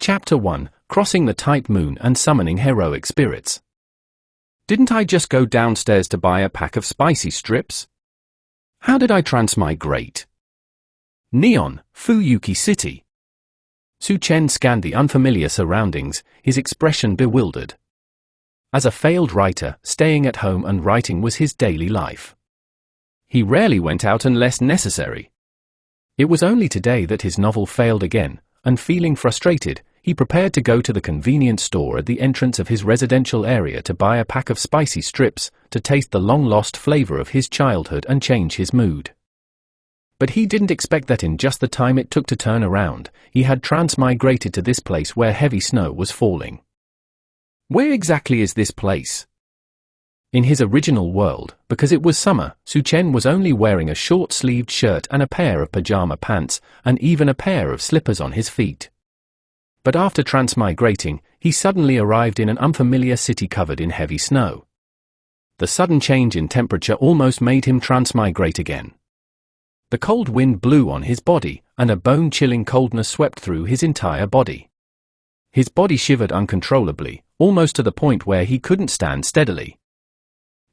Chapter 1, Crossing the Type Moon and Summoning Heroic Spirits. Didn't I just go downstairs to buy a pack of spicy strips? How did I transmigrate? Neon, Fuyuki City. Su Chen scanned the unfamiliar surroundings, his expression bewildered. As a failed writer, staying at home and writing was his daily life. He rarely went out unless necessary. It was only today that his novel failed again, and feeling frustrated, he prepared to go to the convenience store at the entrance of his residential area to buy a pack of spicy strips, to taste the long-lost flavor of his childhood and change his mood. But he didn't expect that in just the time it took to turn around, he had transmigrated to this place where heavy snow was falling. Where exactly is this place? In his original world, because it was summer, Su Chen was only wearing a short-sleeved shirt and a pair of pajama pants, and even a pair of slippers on his feet. But after transmigrating, he suddenly arrived in an unfamiliar city covered in heavy snow. The sudden change in temperature almost made him transmigrate again. The cold wind blew on his body, and a bone-chilling coldness swept through his entire body. His body shivered uncontrollably, almost to the point where he couldn't stand steadily.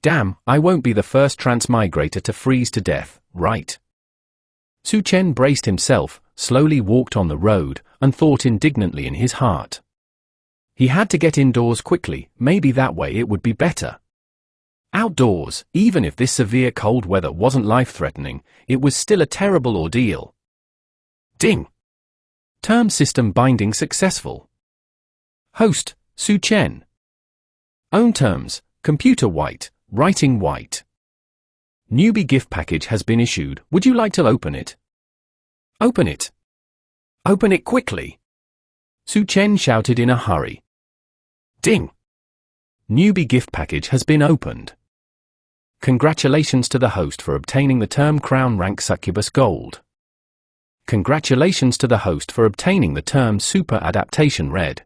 Damn, I won't be the first transmigrator to freeze to death, right? Su Chen braced himself, slowly walked on the road, and thought indignantly in his heart. He had to get indoors quickly, maybe that way it would be better. Outdoors, even if this severe cold weather wasn't life-threatening, it was still a terrible ordeal. Ding! Term system binding successful. Host, Su Chen. Own terms, computer white. Writing white. Newbie gift package has been issued. Would you like to open it? Open it. Open it quickly. Su Chen shouted in a hurry. Ding. Newbie gift package has been opened. Congratulations to the host for obtaining the term Crown Rank Succubus Gold. Congratulations to the host for obtaining the term Super Adaptation Red.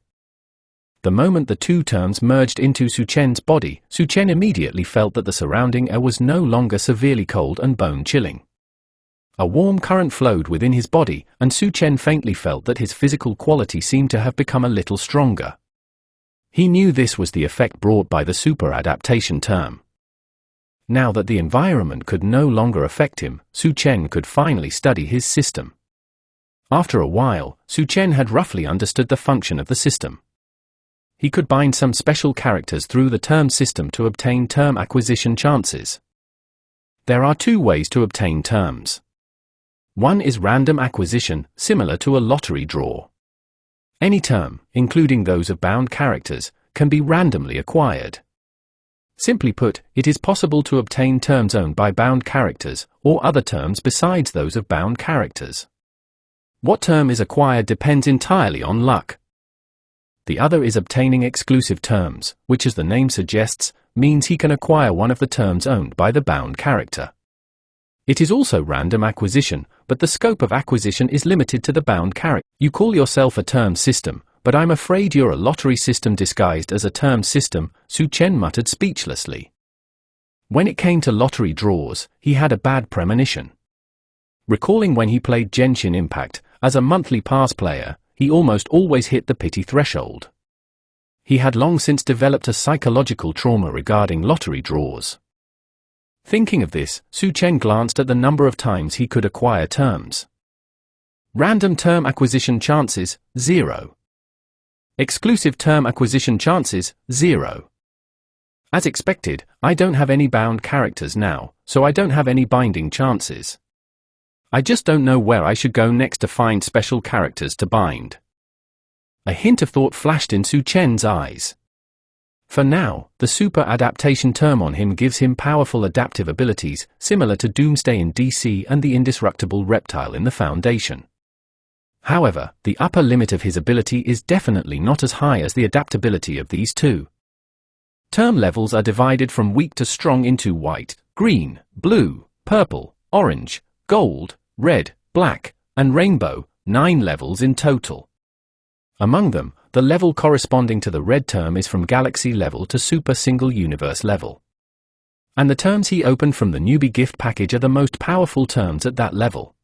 The moment the two terms merged into Su Chen's body, Su Chen immediately felt that the surrounding air was no longer severely cold and bone-chilling. A warm current flowed within his body, and Su Chen faintly felt that his physical quality seemed to have become a little stronger. He knew this was the effect brought by the super adaptation term. Now that the environment could no longer affect him, Su Chen could finally study his system. After a while, Su Chen had roughly understood the function of the system. He could bind some special characters through the term system to obtain term acquisition chances. There are two ways to obtain terms. One is random acquisition, similar to a lottery draw. Any term, including those of bound characters, can be randomly acquired. Simply put, it is possible to obtain terms owned by bound characters, or other terms besides those of bound characters. What term is acquired depends entirely on luck. The other is obtaining exclusive terms, which, as the name suggests, means he can acquire one of the terms owned by the bound character. It is also random acquisition, but the scope of acquisition is limited to the bound character. You call yourself a term system, but I'm afraid you're a lottery system disguised as a term system, Su Chen muttered speechlessly. When it came to lottery draws, he had a bad premonition. Recalling when he played Genshin Impact, as a monthly pass player, he almost always hit the pity threshold. He had long since developed a psychological trauma regarding lottery draws. Thinking of this, Su Chen glanced at the number of times he could acquire terms. Random term acquisition chances, 0. Exclusive term acquisition chances, 0. As expected, I don't have any bound characters now, so I don't have any binding chances. I just don't know where I should go next to find special characters to bind. A hint of thought flashed in Su Chen's eyes. For now, the super adaptation term on him gives him powerful adaptive abilities, similar to Doomsday in DC and the indestructible reptile in the Foundation. However, the upper limit of his ability is definitely not as high as the adaptability of these two. Term levels are divided from weak to strong into white, green, blue, purple, orange, gold, red, black, and rainbow, 9 levels in total. Among them, the level corresponding to the red term is from galaxy level to super single universe level. And the terms he opened from the newbie gift package are the most powerful terms at that level.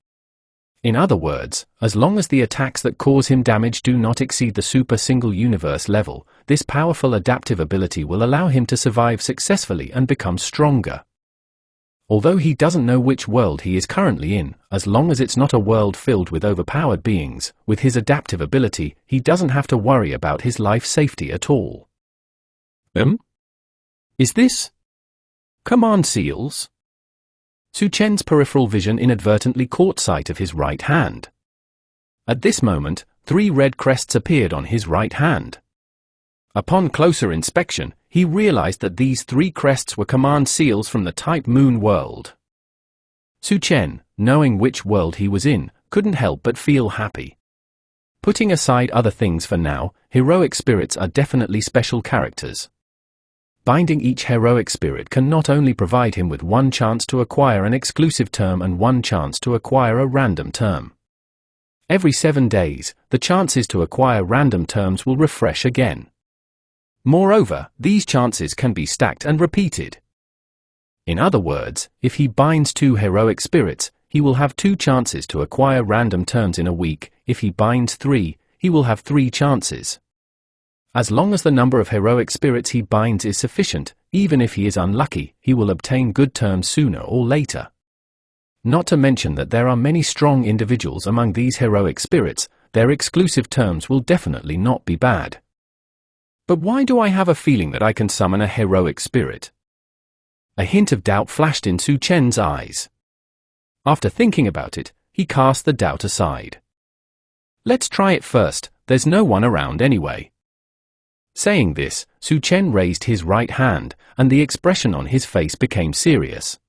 In other words, as long as the attacks that cause him damage do not exceed the super single universe level, this powerful adaptive ability will allow him to survive successfully and become stronger. Although he doesn't know which world he is currently in, as long as it's not a world filled with overpowered beings, with his adaptive ability, he doesn't have to worry about his life safety at all. Is this command seals? Su Chen's peripheral vision inadvertently caught sight of his right hand. At this moment, 3 red crests appeared on his right hand. Upon closer inspection, he realized that these 3 crests were command seals from the type Moon world. Su Chen, knowing which world he was in, couldn't help but feel happy. Putting aside other things for now, heroic spirits are definitely special characters. Binding each heroic spirit can not only provide him with 1 chance to acquire an exclusive term and 1 chance to acquire a random term. Every 7 days, the chances to acquire random terms will refresh again. Moreover, these chances can be stacked and repeated. In other words, if he binds 2 heroic spirits, he will have 2 chances to acquire random terms in a week. If he binds 3, he will have 3 chances. As long as the number of heroic spirits he binds is sufficient, even if he is unlucky, he will obtain good terms sooner or later. Not to mention that there are many strong individuals among these heroic spirits, their exclusive terms will definitely not be bad. But why do I have a feeling that I can summon a heroic spirit? A hint of doubt flashed in Su Chen's eyes. After thinking about it, he cast the doubt aside. Let's try it first, there's no one around anyway. Saying this, Su Chen raised his right hand, and the expression on his face became serious.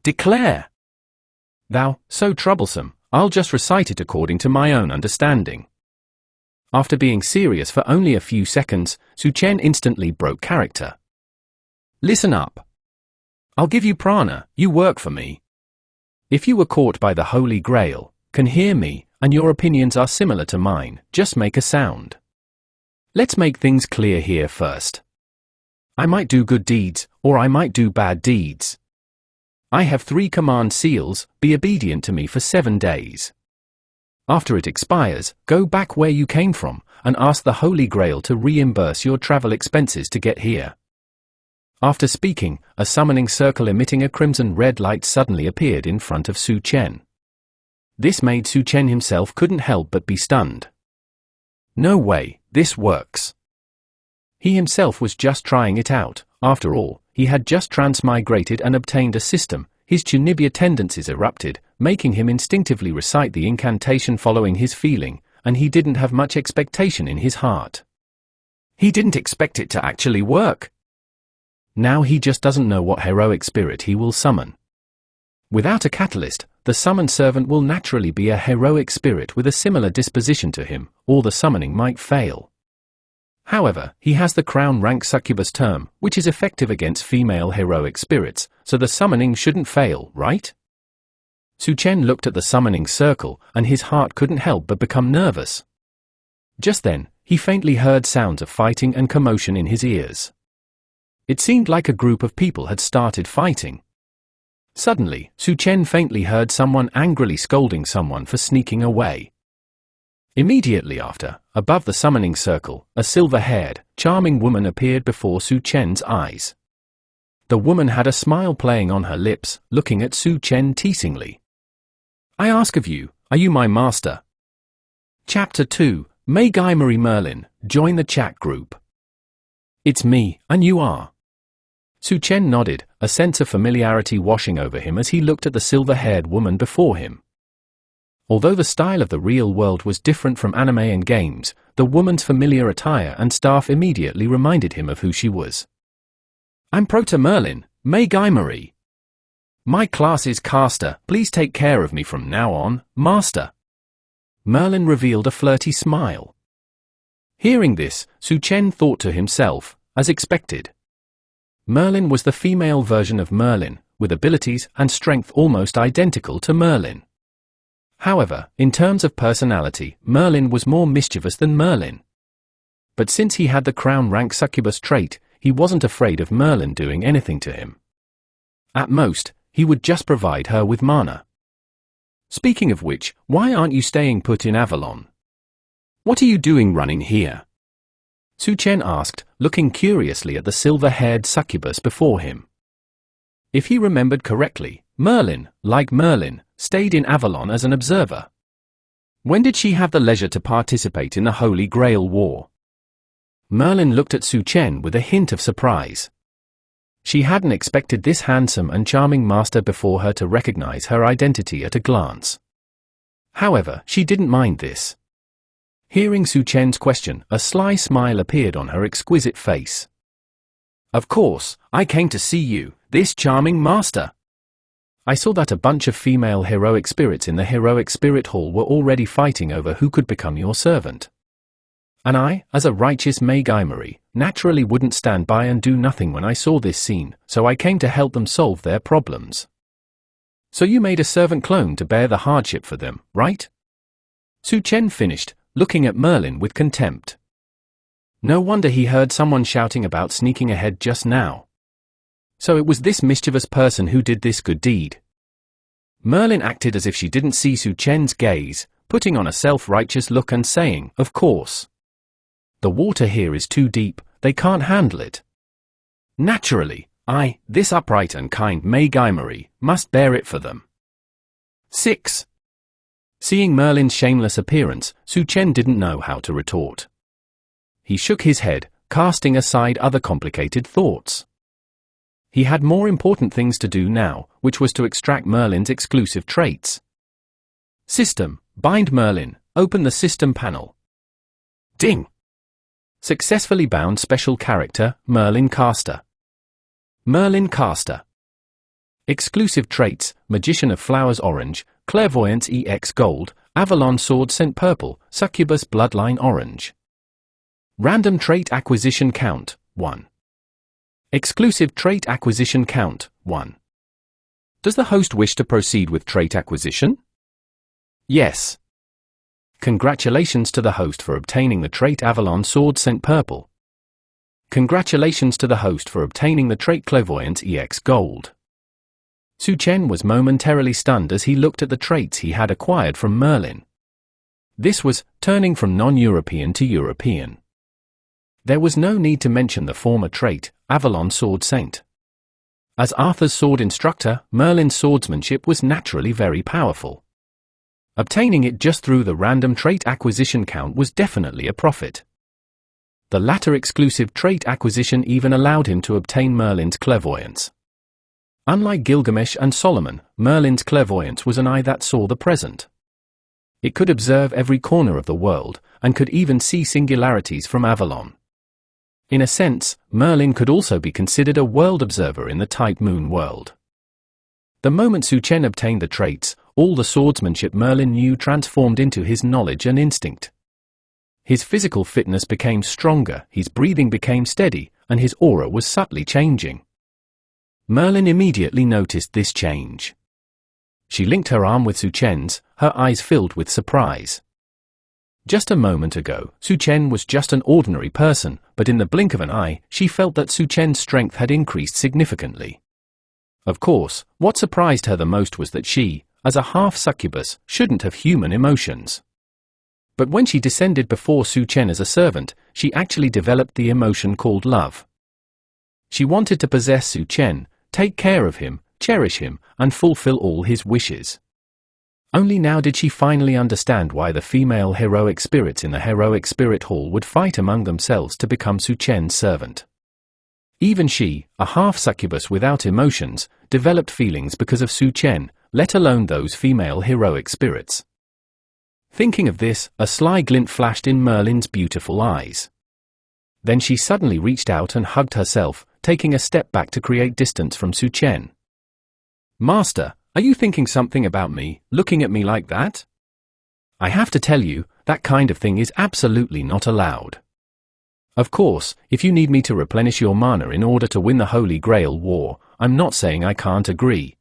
Declare! Thou, so troublesome, I'll just recite it according to my own understanding. After being serious for only a few seconds, Su Chen instantly broke character. Listen up. I'll give you prana, you work for me. If you were caught by the Holy Grail, can hear me, and your opinions are similar to mine, just make a sound. Let's make things clear here first. I might do good deeds, or I might do bad deeds. I have 3 command seals, be obedient to me for 7 days. After it expires, go back where you came from, and ask the Holy Grail to reimburse your travel expenses to get here. After speaking, a summoning circle emitting a crimson-red light suddenly appeared in front of Su Chen. This made Su Chen himself couldn't help but be stunned. No way, this works. He himself was just trying it out. After all, he had just transmigrated and obtained a system. His Chunibya tendencies erupted, making him instinctively recite the incantation following his feeling, and he didn't have much expectation in his heart. He didn't expect it to actually work. Now he just doesn't know what heroic spirit he will summon. Without a catalyst, the summoned servant will naturally be a heroic spirit with a similar disposition to him, or the summoning might fail. However, he has the crown rank succubus term, which is effective against female heroic spirits, so the summoning shouldn't fail, right? Su Chen looked at the summoning circle, and his heart couldn't help but become nervous. Just then, he faintly heard sounds of fighting and commotion in his ears. It seemed like a group of people had started fighting. Suddenly, Su Chen faintly heard someone angrily scolding someone for sneaking away. Immediately after, above the summoning circle, a silver-haired, charming woman appeared before Su Chen's eyes. The woman had a smile playing on her lips, looking at Su Chen teasingly. I ask of you, are you my master? Chapter 2, May Guy Merlin, join the chat group. It's me, and you are. Su Chen nodded, a sense of familiarity washing over him as he looked at the silver-haired woman before him. Although the style of the real world was different from anime and games, the woman's familiar attire and staff immediately reminded him of who she was. I'm Proto Merlin, May Guy Marie. My class is caster, please take care of me from now on, master. Merlin revealed a flirty smile. Hearing this, Su Chen thought to himself, as expected. Merlin was the female version of Merlin, with abilities and strength almost identical to Merlin. However, in terms of personality, Merlin was more mischievous than Merlin. But since he had the crown rank succubus trait, he wasn't afraid of Merlin doing anything to him. At most, he would just provide her with mana. Speaking of which, why aren't you staying put in Avalon? What are you doing running here? Su Chen asked, looking curiously at the silver-haired succubus before him. If he remembered correctly, Merlin, like Merlin, stayed in Avalon as an observer. When did she have the leisure to participate in the Holy Grail War? Merlin looked at Su Chen with a hint of surprise. She hadn't expected this handsome and charming master before her to recognize her identity at a glance. However, she didn't mind this. Hearing Su Chen's question, a sly smile appeared on her exquisite face. Of course, I came to see you, this charming master. I saw that a bunch of female heroic spirits in the heroic spirit hall were already fighting over who could become your servant. And I, as a righteous Myriad, naturally wouldn't stand by and do nothing when I saw this scene, so I came to help them solve their problems. So you made a servant clone to bear the hardship for them, right? Su Chen finished, looking at Merlin with contempt. No wonder he heard someone shouting about sneaking ahead just now. So it was this mischievous person who did this good deed. Merlin acted as if she didn't see Su Chen's gaze, putting on a self-righteous look and saying, of course. The water here is too deep, they can't handle it. Naturally, I, this upright and kind Myriad, must bear it for them. 6. Seeing Merlin's shameless appearance, Su Chen didn't know how to retort. He shook his head, casting aside other complicated thoughts. He had more important things to do now, which was to extract Merlin's exclusive traits. System, bind Merlin, open the system panel. Ding! Successfully bound special character, Merlin Caster. Merlin Caster. Exclusive traits, Magician of Flowers Orange, Clairvoyance EX Gold, Avalon Sword Scent Purple, Succubus Bloodline Orange. Random Trait Acquisition Count, 1. Exclusive Trait Acquisition Count, 1. Does the host wish to proceed with trait acquisition? Yes. Congratulations to the host for obtaining the trait Avalon Sword Scent Purple. Congratulations to the host for obtaining the trait Clairvoyance EX Gold. Su Chen was momentarily stunned as he looked at the traits he had acquired from Merlin. This was turning from non-European to European. There was no need to mention the former trait, Avalon Sword Saint. As Arthur's sword instructor, Merlin's swordsmanship was naturally very powerful. Obtaining it just through the random trait acquisition count was definitely a profit. The latter exclusive trait acquisition even allowed him to obtain Merlin's clairvoyance. Unlike Gilgamesh and Solomon, Merlin's clairvoyance was an eye that saw the present. It could observe every corner of the world, and could even see singularities from Avalon. In a sense, Merlin could also be considered a world observer in the Type Moon world. The moment Su Chen obtained the traits, all the swordsmanship Merlin knew transformed into his knowledge and instinct. His physical fitness became stronger, his breathing became steady, and his aura was subtly changing. Merlin immediately noticed this change. She linked her arm with Su Chen's, her eyes filled with surprise. Just a moment ago, Su Chen was just an ordinary person, but in the blink of an eye, she felt that Su Chen's strength had increased significantly. Of course, what surprised her the most was that she, as a half-succubus, shouldn't have human emotions. But when she descended before Su Chen as a servant, she actually developed the emotion called love. She wanted to possess Su Chen, take care of him, cherish him, and fulfill all his wishes. Only now did she finally understand why the female heroic spirits in the heroic spirit hall would fight among themselves to become Su Chen's servant. Even she, a half-succubus without emotions, developed feelings because of Su Chen, let alone those female heroic spirits. Thinking of this, a sly glint flashed in Merlin's beautiful eyes. Then she suddenly reached out and hugged herself, taking a step back to create distance from Su Chen. Master, are you thinking something about me, looking at me like that? I have to tell you, that kind of thing is absolutely not allowed. Of course, if you need me to replenish your mana in order to win the Holy Grail War, I'm not saying I can't agree.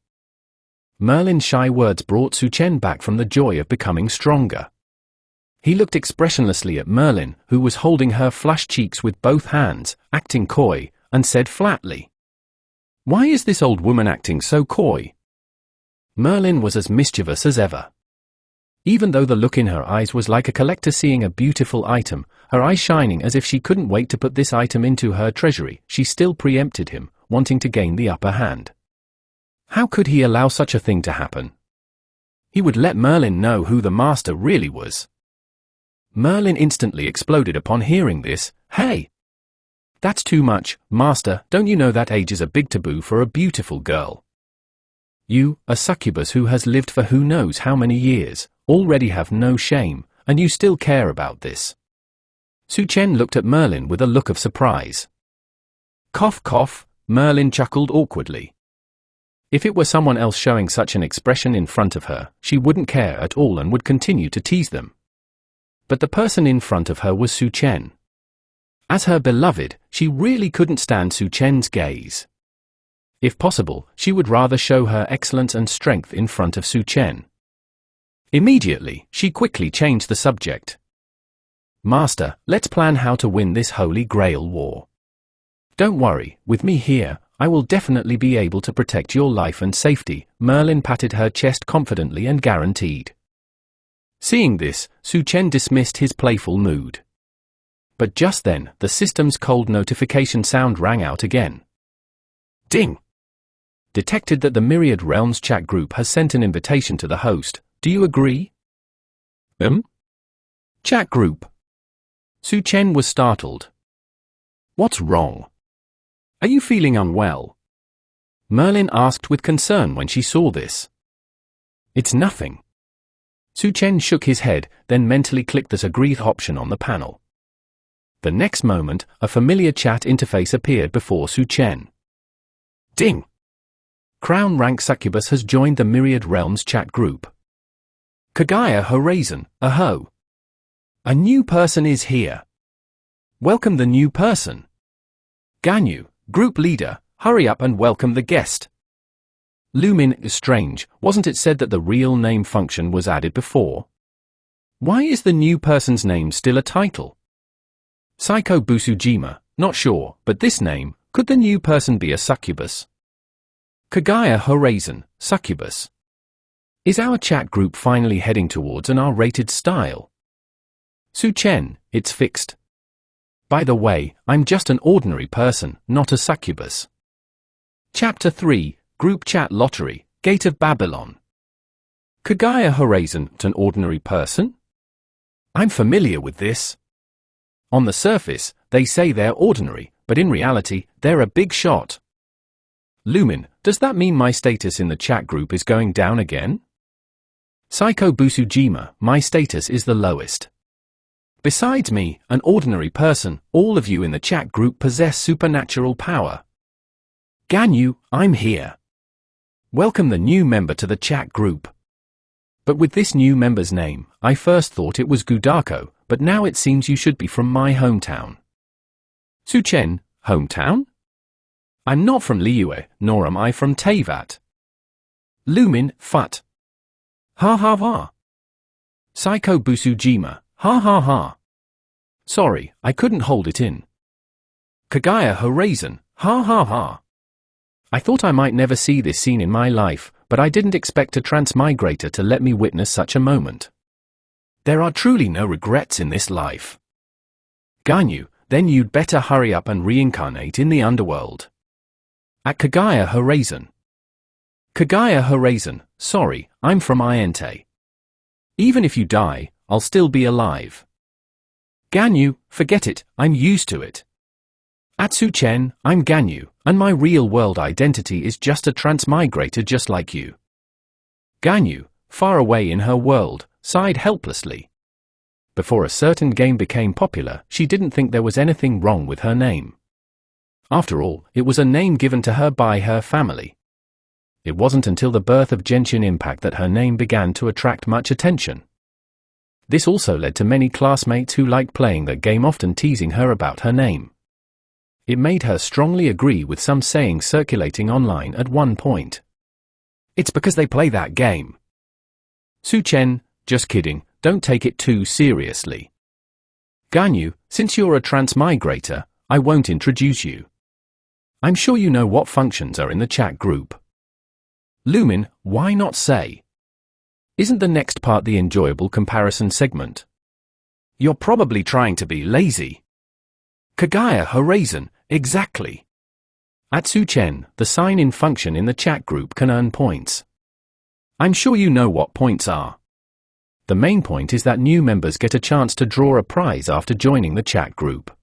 Merlin's shy words brought Su Chen back from the joy of becoming stronger. He looked expressionlessly at Merlin, who was holding her flushed cheeks with both hands, acting coy, and said flatly, "Why is this old woman acting so coy?" Merlin was as mischievous as ever. Even though the look in her eyes was like a collector seeing a beautiful item, her eyes shining as if she couldn't wait to put this item into her treasury, she still preempted him, wanting to gain the upper hand. How could he allow such a thing to happen? He would let Merlin know who the master really was. Merlin instantly exploded upon hearing this. Hey! That's too much, master, don't you know that age is a big taboo for a beautiful girl? You, a succubus who has lived for who knows how many years, already have no shame, and you still care about this. Su Chen looked at Merlin with a look of surprise. Cough cough, Merlin chuckled awkwardly. If it were someone else showing such an expression in front of her, she wouldn't care at all and would continue to tease them. But the person in front of her was Su Chen. As her beloved, she really couldn't stand Su Chen's gaze. If possible, she would rather show her excellence and strength in front of Su Chen. Immediately, she quickly changed the subject. Master, let's plan how to win this Holy Grail war. Don't worry, with me here, I will definitely be able to protect your life and safety, Merlin patted her chest confidently and guaranteed. Seeing this, Su Chen dismissed his playful mood. But just then, the system's cold notification sound rang out again. Ding! Detected that the Myriad Realms chat group has sent an invitation to the host. Do you agree? Chat group. Su Chen was startled. What's wrong? Are you feeling unwell? Merlin asked with concern when she saw this. It's nothing. Su Chen shook his head, then mentally clicked the agree option on the panel. The next moment, a familiar chat interface appeared before Su Chen. Ding! Crown Rank Succubus has joined the Myriad Realms chat group. Kagaya Horizon, aho! A new person is here. Welcome the new person. Ganyu, group leader, hurry up and welcome the guest. Lumine is strange, wasn't it said that the real name function was added before? Why is the new person's name still a title? Psycho Busujima, not sure, but this name, could the new person be a succubus? Kagaya Horizon, succubus. Is our chat group finally heading towards an R-rated style? Su Chen, it's fixed. By the way, I'm just an ordinary person, not a succubus. Chapter 3, Group Chat Lottery, Gate of Babylon. Kagaya Horizon, an ordinary person? I'm familiar with this. On the surface, they say they're ordinary, but in reality, they're a big shot. Lumine, does that mean my status in the chat group is going down again? Psycho Busujima, my status is the lowest. Besides me, an ordinary person, all of you in the chat group possess supernatural power. Ganyu, I'm here. Welcome the new member to the chat group. But with this new member's name, I first thought it was Gudako, but now it seems you should be from my hometown. Su Chen, hometown? I'm not from Liyue, nor am I from Teyvat. Lumine, Fut. Ha ha ha. Psycho Busujima, ha ha ha. Sorry, I couldn't hold it in. Kagaya Horizon, ha ha ha. I thought I might never see this scene in my life, but I didn't expect a transmigrator to let me witness such a moment. There are truly no regrets in this life. Ganyu, then you'd better hurry up and reincarnate in the underworld. At Kagaya Horizon. Kagaya Horizon, sorry, I'm from Iente. Even if you die, I'll still be alive. Ganyu, forget it, I'm used to it. At Su Chen, I'm Ganyu, and my real-world identity is just a transmigrator just like you. Ganyu, far away in her world, sighed helplessly. Before a certain game became popular, she didn't think there was anything wrong with her name. After all, it was a name given to her by her family. It wasn't until the birth of Genshin Impact that her name began to attract much attention. This also led to many classmates who liked playing the game often teasing her about her name. It made her strongly agree with some sayings circulating online at one point. It's because they play that game. Su Chen, just kidding, don't take it too seriously. Ganyu, since you're a transmigrator, I won't introduce you. I'm sure you know what functions are in the chat group. Lumine, why not say? Isn't the next part the enjoyable comparison segment? You're probably trying to be lazy. Kagaya Horizon, exactly. At Su Chen, the sign-in function in the chat group can earn points. I'm sure you know what points are. The main point is that new members get a chance to draw a prize after joining the chat group.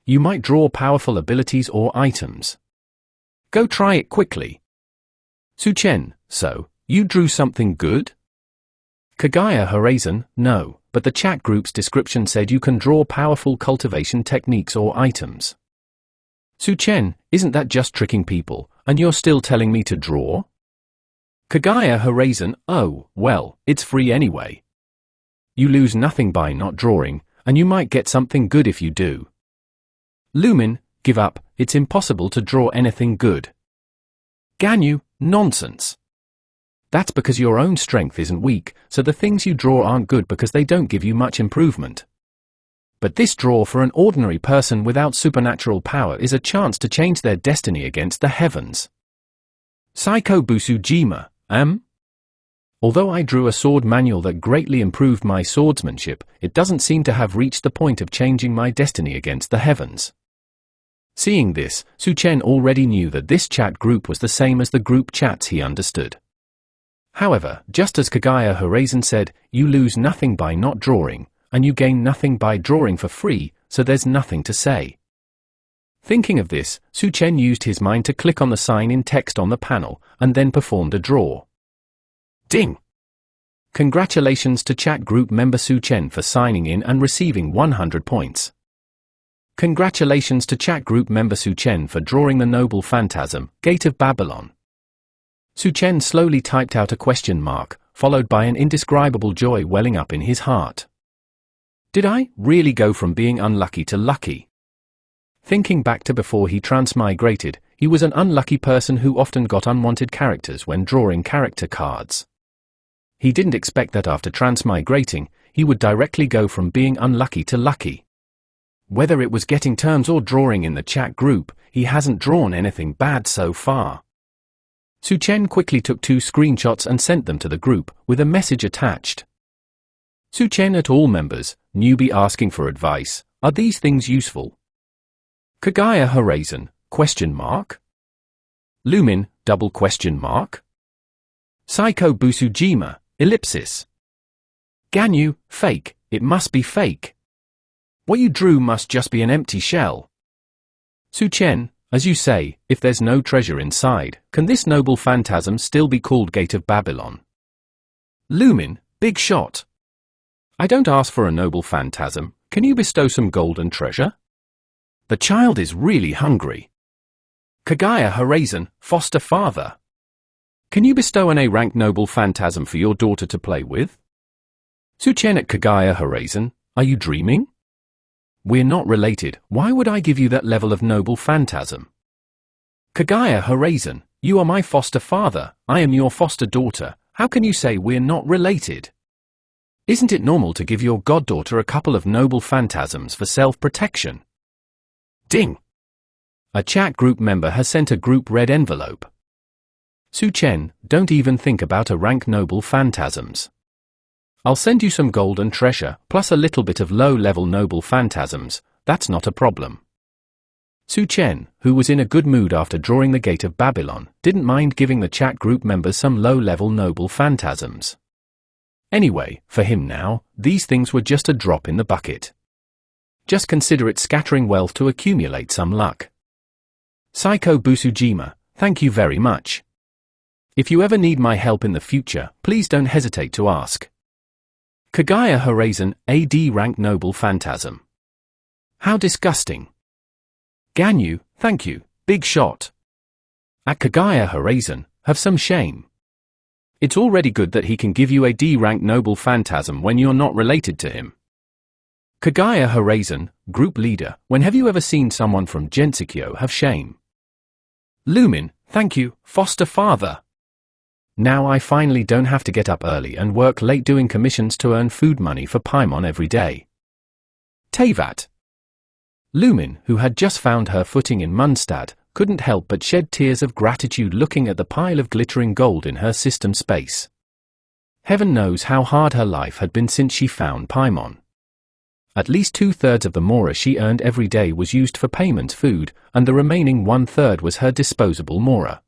You might draw powerful abilities or items. Go try it quickly. Su Chen, so, you drew something good? Kagaya Horizon, no, but the chat group's description said you can draw powerful cultivation techniques or items. Su Chen, isn't that just tricking people, and you're still telling me to draw? Kagaya Horizon, oh, well, it's free anyway. You lose nothing by not drawing, and you might get something good if you do. Lumine, give up, it's impossible to draw anything good. Ganyu, nonsense. That's because your own strength isn't weak, so the things you draw aren't good because they don't give you much improvement. But this draw for an ordinary person without supernatural power is a chance to change their destiny against the heavens. Saiko Busujima, Although I drew a sword manual that greatly improved my swordsmanship, it doesn't seem to have reached the point of changing my destiny against the heavens. Seeing this, Su Chen already knew that this chat group was the same as the group chats he understood. However, just as Kagaya Horizon said, you lose nothing by not drawing, and you gain nothing by drawing for free, so there's nothing to say. Thinking of this, Su Chen used his mind to click on the sign in text on the panel, and then performed a draw. Ding! Congratulations to chat group member Su Chen for signing in and receiving 100 points. Congratulations to chat group member Su Chen for drawing the noble phantasm, Gate of Babylon. Su Chen slowly typed out a question mark, followed by an indescribable joy welling up in his heart. Did I really go from being unlucky to lucky? Thinking back to before he transmigrated, he was an unlucky person who often got unwanted characters when drawing character cards. He didn't expect that after transmigrating, he would directly go from being unlucky to lucky. Whether it was getting terms or drawing in the chat group, he hasn't drawn anything bad so far. Su Chen quickly took 2 screenshots and sent them to the group, with a message attached. Su Chen at all members, newbie asking for advice, are these things useful? Kagaya Horizon, ? Lumine, ? Saiko Busujima, ellipsis. Ganyu, fake, it must be fake. What you drew must just be an empty shell. Su Chen, as you say, if there's no treasure inside, can this noble phantasm still be called Gate of Babylon? Lumine, big shot. I don't ask for a noble phantasm, can you bestow some gold and treasure? The child is really hungry. Kagaya Horizon, foster father. Can you bestow an A-rank noble phantasm for your daughter to play with? Su Chen at Kagaya Horizon, are you dreaming? We're not related, why would I give you that level of noble phantasm? Kagaya Horizon, you are my foster father, I am your foster daughter, how can you say we're not related? Isn't it normal to give your goddaughter a couple of noble phantasms for self-protection? Ding! A chat group member has sent a group red envelope. Su Chen, don't even think about a rank noble phantasms. I'll send you some gold and treasure, plus a little bit of low-level noble phantasms, that's not a problem. Su Chen, who was in a good mood after drawing the Gate of Babylon, didn't mind giving the chat group members some low-level noble phantasms. Anyway, for him now, these things were just a drop in the bucket. Just consider it scattering wealth to accumulate some luck. Saiko Busujima, thank you very much. If you ever need my help in the future, please don't hesitate to ask. Kagaya Horizon, AD rank noble phantasm. How disgusting. Ganyu, thank you, big shot. At Kagaya Horizon, have some shame. It's already good that he can give you a D rank noble phantasm when you're not related to him. Kagaya Horizon, group leader, when have you ever seen someone from Genshin have shame? Lumine, thank you, foster father. Now I finally don't have to get up early and work late doing commissions to earn food money for Paimon every day. Tevat. Lumine, who had just found her footing in Munstad, couldn't help but shed tears of gratitude looking at the pile of glittering gold in her system space. Heaven knows how hard her life had been since she found Paimon. At least 2/3 of the mora she earned every day was used for payment food, and the remaining 1/3 was her disposable mora.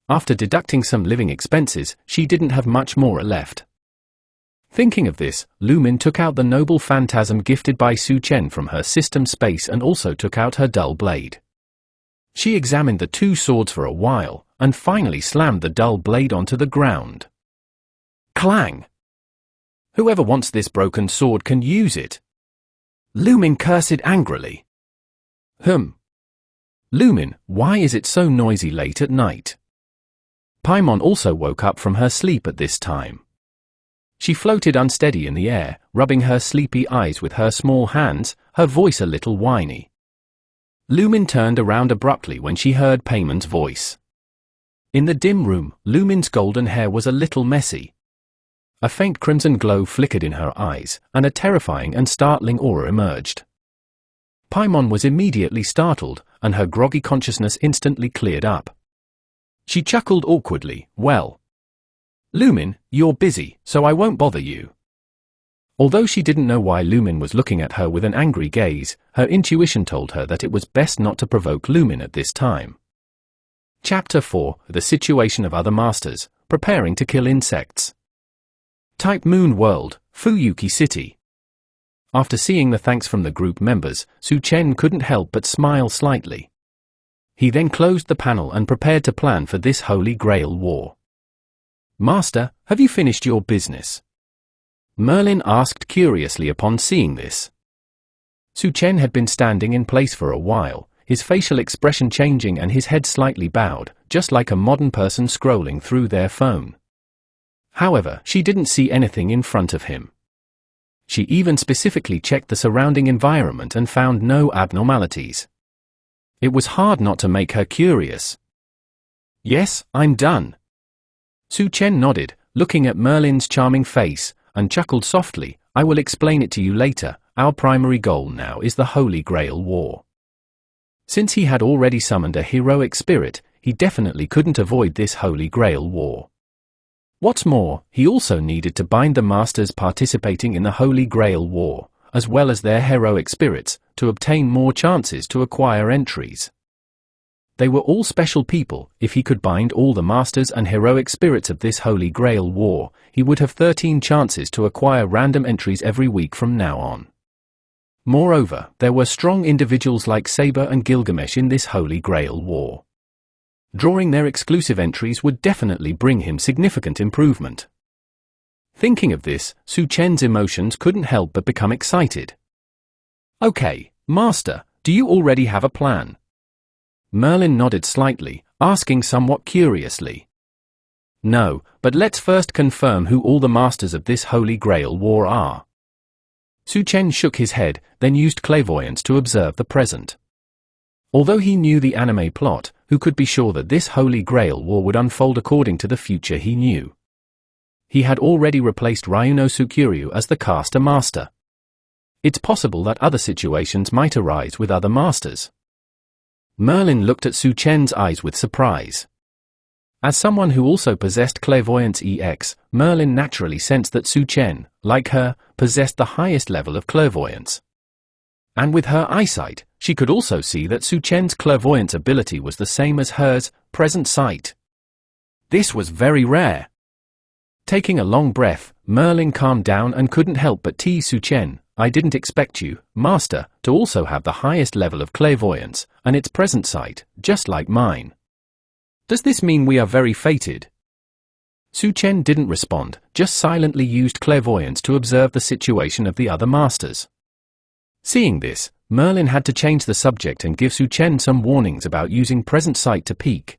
After deducting some living expenses, she didn't have much mora left. Thinking of this, Lumine took out the noble phantasm gifted by Su Chen from her system space and also took out her dull blade. She examined the two swords for a while, and finally slammed the dull blade onto the ground. Clang! Whoever wants this broken sword can use it. Lumine cursed angrily. Lumine, why is it so noisy late at night? Paimon also woke up from her sleep at this time. She floated unsteady in the air, rubbing her sleepy eyes with her small hands, her voice a little whiny. Lumine turned around abruptly when she heard Paimon's voice. In the dim room, Lumine's golden hair was a little messy. A faint crimson glow flickered in her eyes, and a terrifying and startling aura emerged. Paimon was immediately startled, and her groggy consciousness instantly cleared up. She chuckled awkwardly. Well, Lumine, you're busy, so I won't bother you. Although she didn't know why Lumine was looking at her with an angry gaze, her intuition told her that it was best not to provoke Lumine at this time. Chapter 4: The Situation of Other Masters, Preparing to Kill Insects. Type Moon World, Fuyuki City. After seeing the thanks from the group members, Su Chen couldn't help but smile slightly. He then closed the panel and prepared to plan for this Holy Grail war. Master, have you finished your business? Merlin asked curiously upon seeing this. Su Chen had been standing in place for a while, his facial expression changing and his head slightly bowed, just like a modern person scrolling through their phone. However, she didn't see anything in front of him. She even specifically checked the surrounding environment and found no abnormalities. It was hard not to make her curious. Yes, I'm done. Su Chen nodded, looking at Merlin's charming face, and chuckled softly. I will explain it to you later. Our primary goal now is the Holy Grail War. Since he had already summoned a heroic spirit, he definitely couldn't avoid this Holy Grail War. What's more, he also needed to bind the masters participating in the Holy Grail War, as well as their heroic spirits, to obtain more chances to acquire entries. They were all special people. If he could bind all the masters and heroic spirits of this Holy Grail War, he would have 13 chances to acquire random entries every week from now on. Moreover, there were strong individuals like Saber and Gilgamesh in this Holy Grail War. Drawing their exclusive entries would definitely bring him significant improvement. Thinking of this, Su Chen's emotions couldn't help but become excited. Okay, Master, do you already have a plan? Merlin nodded slightly, asking somewhat curiously. No, but let's first confirm who all the masters of this Holy Grail War are. Su Chen shook his head, then used clairvoyance to observe the present. Although he knew the anime plot, who could be sure that this Holy Grail War would unfold according to the future he knew? He had already replaced Ryuno Sukuryu as the caster master. It's possible that other situations might arise with other masters. Merlin looked at Su Chen's eyes with surprise. As someone who also possessed clairvoyance EX, Merlin naturally sensed that Su Chen, like her, possessed the highest level of clairvoyance. And with her eyesight, she could also see that Su Chen's clairvoyance ability was the same as hers, present sight. This was very rare. Taking a long breath, Merlin calmed down and couldn't help but tease Su Chen. I didn't expect you, Master, to also have the highest level of clairvoyance, and its present sight, just like mine. Does this mean we are very fated? Su Chen didn't respond, just silently used clairvoyance to observe the situation of the other masters. Seeing this, Merlin had to change the subject and give Su Chen some warnings about using present sight to peek.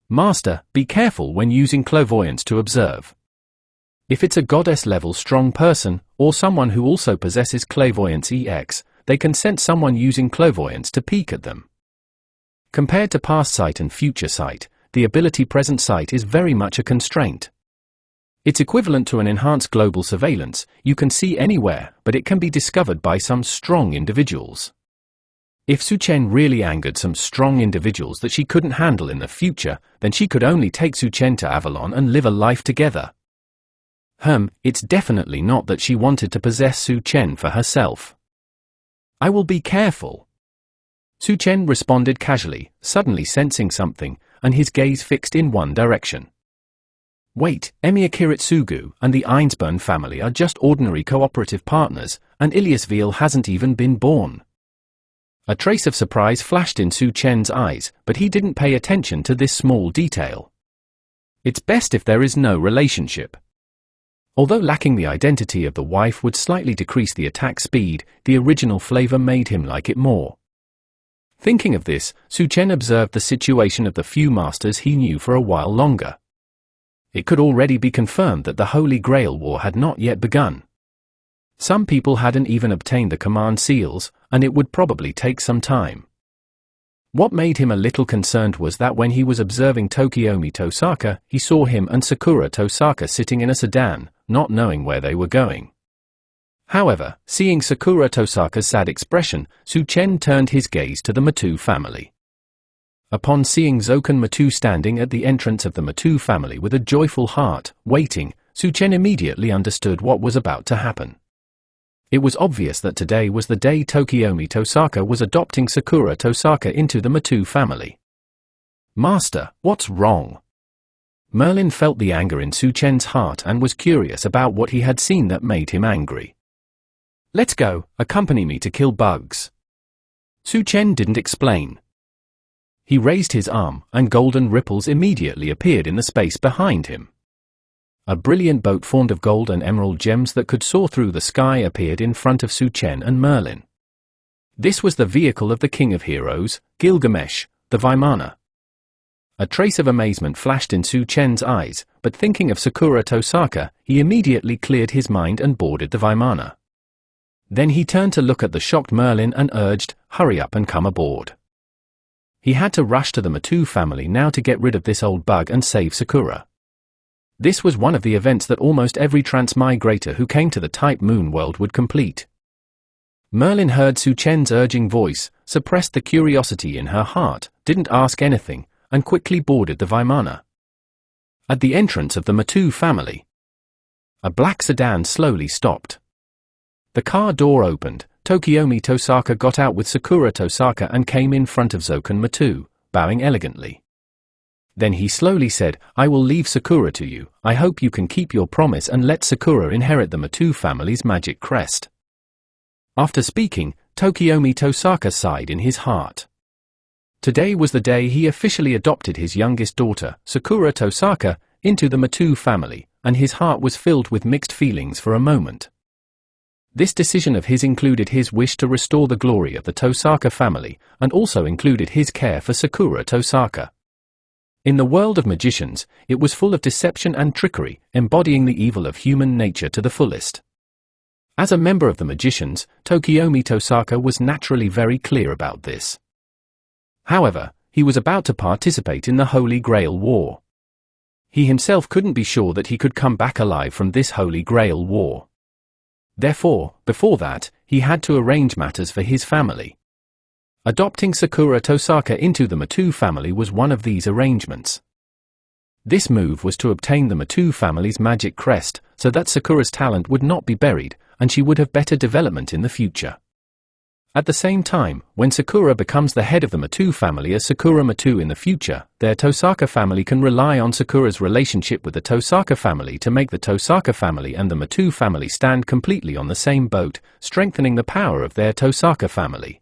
Master, be careful when using clairvoyance to observe. If it's a goddess-level strong person, or someone who also possesses clairvoyance EX, they can sense someone using clairvoyance to peek at them. Compared to past sight and future sight, the ability present sight is very much a constraint. It's equivalent to an enhanced global surveillance. You can see anywhere, but it can be discovered by some strong individuals. If Su Chen really angered some strong individuals that she couldn't handle in the future, then she could only take Su Chen to Avalon and live a life together. It's definitely not that she wanted to possess Su Chen for herself. I will be careful. Su Chen responded casually, suddenly sensing something, and his gaze fixed in one direction. Wait, Emir Kiritsugu and the Einsburn family are just ordinary cooperative partners, and Ilyasville hasn't even been born. A trace of surprise flashed in Su Chen's eyes, but he didn't pay attention to this small detail. It's best if there is no relationship. Although lacking the identity of the wife would slightly decrease the attack speed, the original flavor made him like it more. Thinking of this, Su Chen observed the situation of the few masters he knew for a while longer. It could already be confirmed that the Holy Grail War had not yet begun. Some people hadn't even obtained the command seals, and it would probably take some time. What made him a little concerned was that when he was observing Tokiomi Tosaka, he saw him and Sakura Tosaka sitting in a sedan, not knowing where they were going. However, seeing Sakura Tosaka's sad expression, Su Chen turned his gaze to the Matou family. Upon seeing Zoken Matou standing at the entrance of the Matou family with a joyful heart, waiting, Su Chen immediately understood what was about to happen. It was obvious that today was the day Tokiomi Tosaka was adopting Sakura Tosaka into the Matou family. Master, what's wrong? Merlin felt the anger in Su Chen's heart and was curious about what he had seen that made him angry. Let's go, accompany me to kill bugs. Su Chen didn't explain. He raised his arm, and golden ripples immediately appeared in the space behind him. A brilliant boat formed of gold and emerald gems that could soar through the sky appeared in front of Su Chen and Merlin. This was the vehicle of the King of Heroes, Gilgamesh, the Vimana. A trace of amazement flashed in Su Chen's eyes, but thinking of Sakura Tosaka, he immediately cleared his mind and boarded the Vimana. Then he turned to look at the shocked Merlin and urged, "Hurry up and come aboard." He had to rush to the Matou family now to get rid of this old bug and save Sakura. This was one of the events that almost every transmigrator who came to the Type Moon world would complete. Merlin heard Su Chen's urging voice, suppressed the curiosity in her heart, didn't ask anything, and quickly boarded the Vimana. At the entrance of the Matou family, a black sedan slowly stopped. The car door opened, Tokiomi Tosaka got out with Sakura Tosaka and came in front of Zoken Matou, bowing elegantly. Then he slowly said, "I will leave Sakura to you. I hope you can keep your promise and let Sakura inherit the Matou family's magic crest." After speaking, Tokiomi Tosaka sighed in his heart. Today was the day he officially adopted his youngest daughter, Sakura Tosaka, into the Matou family, and his heart was filled with mixed feelings for a moment. This decision of his included his wish to restore the glory of the Tosaka family, and also included his care for Sakura Tosaka. In the world of magicians, it was full of deception and trickery, embodying the evil of human nature to the fullest. As a member of the magicians, Tokiomi Tosaka was naturally very clear about this. However, he was about to participate in the Holy Grail War. He himself couldn't be sure that he could come back alive from this Holy Grail War. Therefore, before that, he had to arrange matters for his family. Adopting Sakura Tosaka into the Matou family was one of these arrangements. This move was to obtain the Matou family's magic crest, so that Sakura's talent would not be buried, and she would have better development in the future. At the same time, when Sakura becomes the head of the Matou family as Sakura Matou in the future, their Tosaka family can rely on Sakura's relationship with the Tosaka family to make the Tosaka family and the Matou family stand completely on the same boat, strengthening the power of their Tosaka family.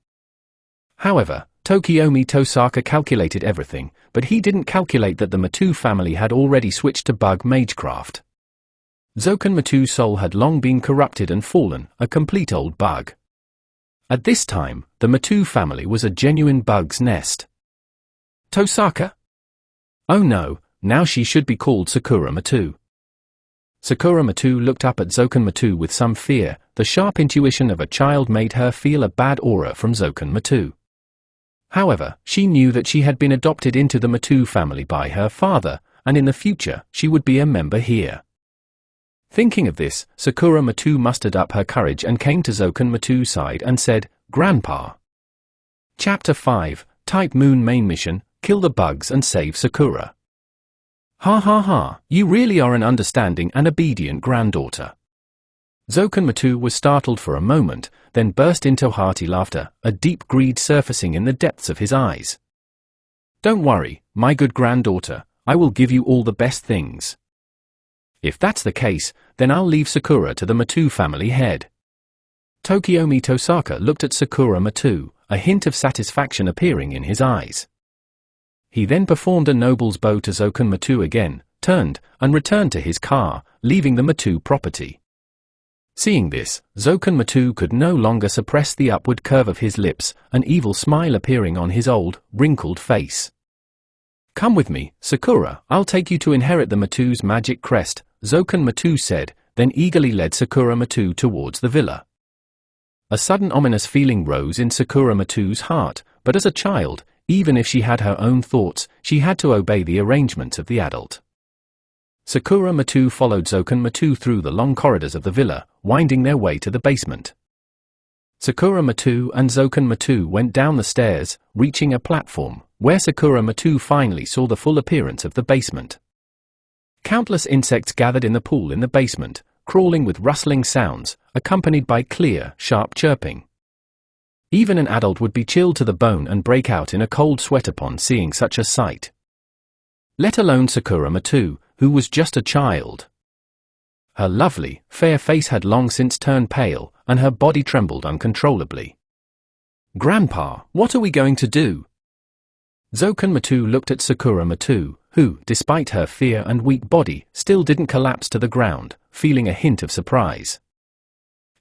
However, Tokiomi Tosaka calculated everything, but he didn't calculate that the Matou family had already switched to bug magecraft. Zoken Matou's soul had long been corrupted and fallen, a complete old bug. At this time, the Matou family was a genuine bug's nest. Tosaka? Oh no, now she should be called Sakura Matou. Sakura Matou looked up at Zoken Matou with some fear. The sharp intuition of a child made her feel a bad aura from Zoken Matou. However, she knew that she had been adopted into the Matou family by her father, and in the future, she would be a member here. Thinking of this, Sakura Matou mustered up her courage and came to Zoken Matou's side and said, "Grandpa." Chapter 5, Type Moon Main Mission, Kill the Bugs and Save Sakura. Ha ha ha, you really are an understanding and obedient granddaughter. Zoken Matou was startled for a moment, then burst into hearty laughter, a deep greed surfacing in the depths of his eyes. Don't worry, my good granddaughter, I will give you all the best things. If that's the case, then I'll leave Sakura to the Matou family head. Tokiomi Tosaka looked at Sakura Matou, a hint of satisfaction appearing in his eyes. He then performed a noble's bow to Zoken Matou again, turned, and returned to his car, leaving the Matou property. Seeing this, Zoken Matou could no longer suppress the upward curve of his lips, an evil smile appearing on his old, wrinkled face. Come with me, Sakura, I'll take you to inherit the Matou's magic crest, Zoken Matou said, then eagerly led Sakura Matou towards the villa. A sudden ominous feeling rose in Sakura Matou's heart, but as a child, even if she had her own thoughts, she had to obey the arrangements of the adult. Sakura Matou followed Zoken Matou through the long corridors of the villa, winding their way to the basement. Sakura Matou and Zoken Matou went down the stairs, reaching a platform, where Sakura Matou finally saw the full appearance of the basement. Countless insects gathered in the pool in the basement, crawling with rustling sounds, accompanied by clear, sharp chirping. Even an adult would be chilled to the bone and break out in a cold sweat upon seeing such a sight. Let alone Sakura Matou, who was just a child. Her lovely, fair face had long since turned pale, and her body trembled uncontrollably. Grandpa, what are we going to do? Zoken Matou looked at Sakura Matou, who, despite her fear and weak body, still didn't collapse to the ground, feeling a hint of surprise.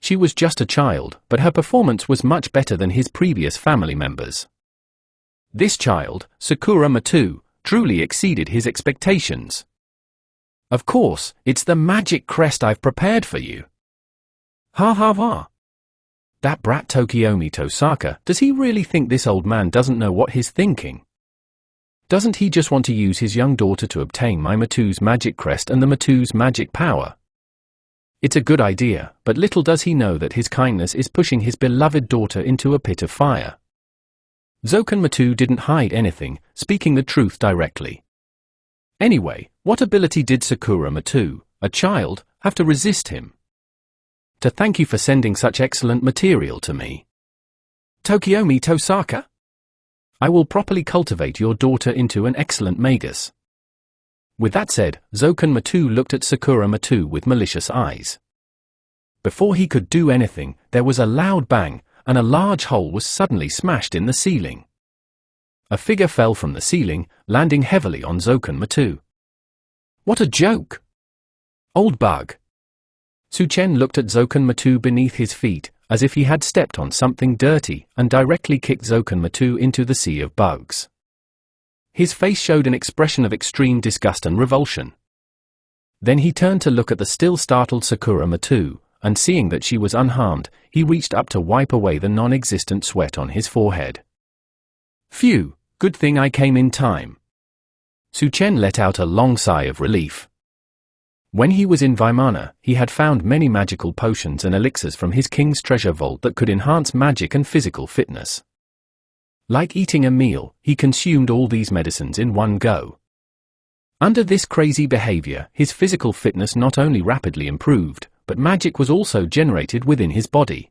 She was just a child, but her performance was much better than his previous family members. This child, Sakura Matou, truly exceeded his expectations. Of course, it's the magic crest I've prepared for you. Ha ha ha. That brat Tokiomi Tosaka, does he really think this old man doesn't know what he's thinking? Doesn't he just want to use his young daughter to obtain my Matou's magic crest and the Matou's magic power? It's a good idea, but little does he know that his kindness is pushing his beloved daughter into a pit of fire. Zoken Matou didn't hide anything, speaking the truth directly. Anyway, what ability did Sakura Matou, a child, have to resist him? To thank you for sending such excellent material to me. Tokiomi Tosaka? I will properly cultivate your daughter into an excellent magus. With that said, Zoken Matou looked at Sakura Matou with malicious eyes. Before he could do anything, there was a loud bang, and a large hole was suddenly smashed in the ceiling. A figure fell from the ceiling, landing heavily on Zoken Matou. What a joke! Old bug! Su Chen looked at Zoken Matou beneath his feet, as if he had stepped on something dirty, and directly kicked Zoken Matou into the sea of bugs. His face showed an expression of extreme disgust and revulsion. Then he turned to look at the still startled Sakura Matou, and seeing that she was unharmed, he reached up to wipe away the non-existent sweat on his forehead. Phew, good thing I came in time. Su Chen let out a long sigh of relief. When he was in Vimana, he had found many magical potions and elixirs from his king's treasure vault that could enhance magic and physical fitness. Like eating a meal, he consumed all these medicines in one go. Under this crazy behavior, his physical fitness not only rapidly improved, but magic was also generated within his body.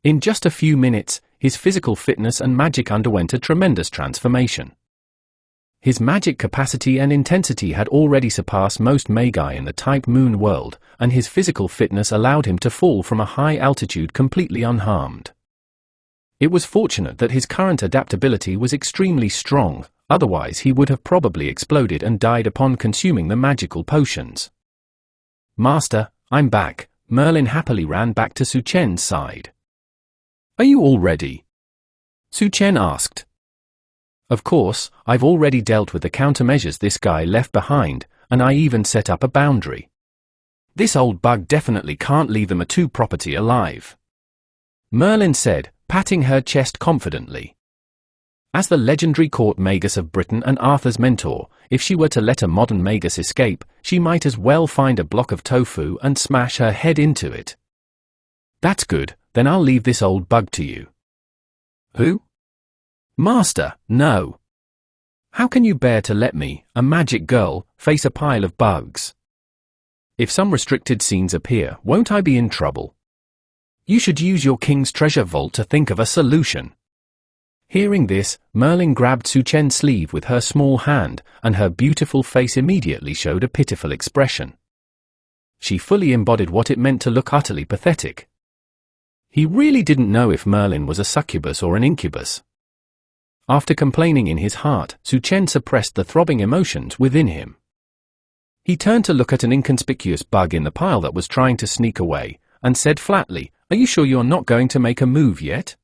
In just a few minutes, his physical fitness and magic underwent a tremendous transformation. His magic capacity and intensity had already surpassed most magi in the Type Moon world, and his physical fitness allowed him to fall from a high altitude completely unharmed. It was fortunate that his current adaptability was extremely strong, otherwise he would have probably exploded and died upon consuming the magical potions. Master, I'm back. Merlin happily ran back to Su Chen's side. Are you all ready? Su Chen asked. Of course, I've already dealt with the countermeasures this guy left behind, and I even set up a boundary. This old bug definitely can't leave the Matou property alive. Merlin said, patting her chest confidently. As the legendary court magus of Britain and Arthur's mentor, if she were to let a modern magus escape, she might as well find a block of tofu and smash her head into it. That's good, then I'll leave this old bug to you. Who? Master, no. How can you bear to let me, a magic girl, face a pile of bugs? If some restricted scenes appear, won't I be in trouble? You should use your king's treasure vault to think of a solution. Hearing this, Merlin grabbed Su Chen's sleeve with her small hand, and her beautiful face immediately showed a pitiful expression. She fully embodied what it meant to look utterly pathetic. He really didn't know if Merlin was a succubus or an incubus. After complaining in his heart, Su Chen suppressed the throbbing emotions within him. He turned to look at an inconspicuous bug in the pile that was trying to sneak away, and said flatly, "Are you sure you're not going to make a move yet?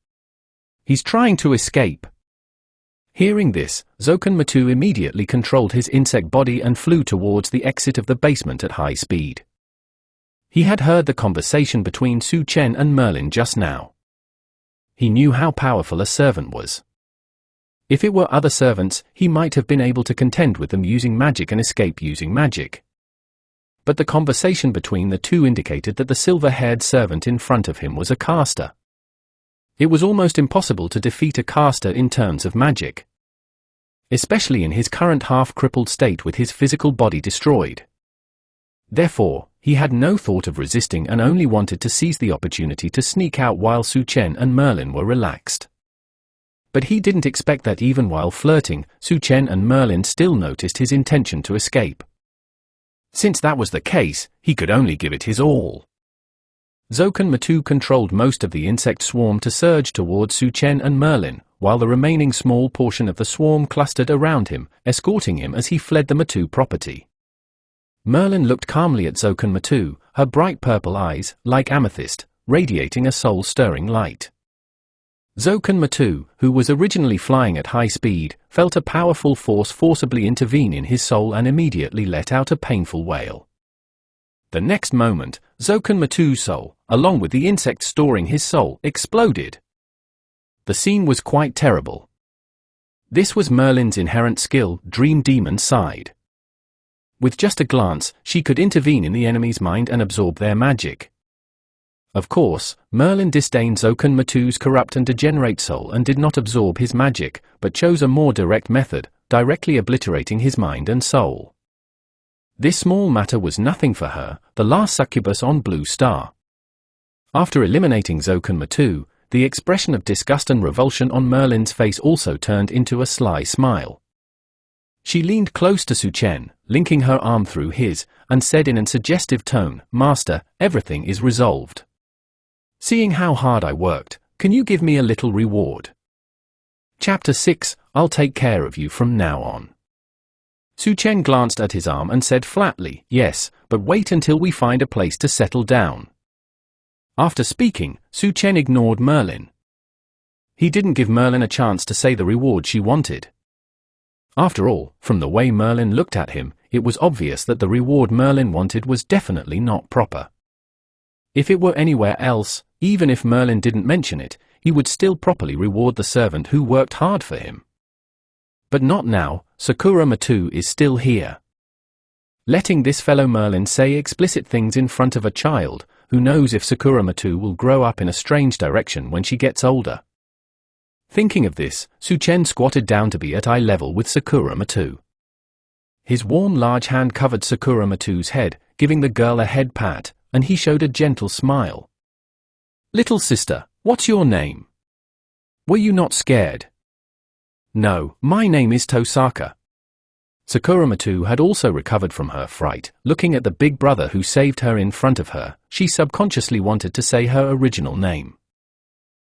He's trying to escape." Hearing this, Zoken Matou immediately controlled his insect body and flew towards the exit of the basement at high speed. He had heard the conversation between Su Chen and Merlin just now. He knew how powerful a servant was. If it were other servants, he might have been able to contend with them using magic and escape using magic. But the conversation between the two indicated that the silver-haired servant in front of him was a caster. It was almost impossible to defeat a caster in terms of magic, especially in his current half-crippled state with his physical body destroyed. Therefore, he had no thought of resisting and only wanted to seize the opportunity to sneak out while Su Chen and Merlin were relaxed. But he didn't expect that even while flirting, Su Chen and Merlin still noticed his intention to escape. Since that was the case, he could only give it his all. Zoken Matou controlled most of the insect swarm to surge towards Su Chen and Merlin, while the remaining small portion of the swarm clustered around him, escorting him as he fled the Matou property. Merlin looked calmly at Zoken Matou, her bright purple eyes, like amethyst, radiating a soul-stirring light. Zoken Matou, who was originally flying at high speed, felt a powerful force forcibly intervene in his soul and immediately let out a painful wail. The next moment, Zoken Matou's soul, along with the insect storing his soul, exploded. The scene was quite terrible. This was Merlin's inherent skill, Dream Demon side. With just a glance, she could intervene in the enemy's mind and absorb their magic. Of course, Merlin disdained Zoken Matou's corrupt and degenerate soul and did not absorb his magic, but chose a more direct method, directly obliterating his mind and soul. This small matter was nothing for her, the last succubus on Blue Star. After eliminating Zoken Matou, the expression of disgust and revulsion on Merlin's face also turned into a sly smile. She leaned close to Su Chen, linking her arm through his, and said in a suggestive tone, "Master, everything is resolved. Seeing how hard I worked, can you give me a little reward?" Chapter 6, I'll take care of you from now on. Su Chen glanced at his arm and said flatly, "Yes, but wait until we find a place to settle down." After speaking, Su Chen ignored Merlin. He didn't give Merlin a chance to say the reward she wanted. After all, from the way Merlin looked at him, it was obvious that the reward Merlin wanted was definitely not proper. If it were anywhere else, even if Merlin didn't mention it, he would still properly reward the servant who worked hard for him. But not now. Sakura Matou is still here. Letting this fellow Merlin say explicit things in front of a child, who knows if Sakura Matou will grow up in a strange direction when she gets older. Thinking of this, Su Chen squatted down to be at eye level with Sakura Matou. His warm large hand covered Sakura Matou's head, giving the girl a head pat, and he showed a gentle smile. "Little sister, what's your name? Were you not scared?" "No, my name is Tosaka." Sakura Matou had also recovered from her fright. Looking at the big brother who saved her in front of her, she subconsciously wanted to say her original name.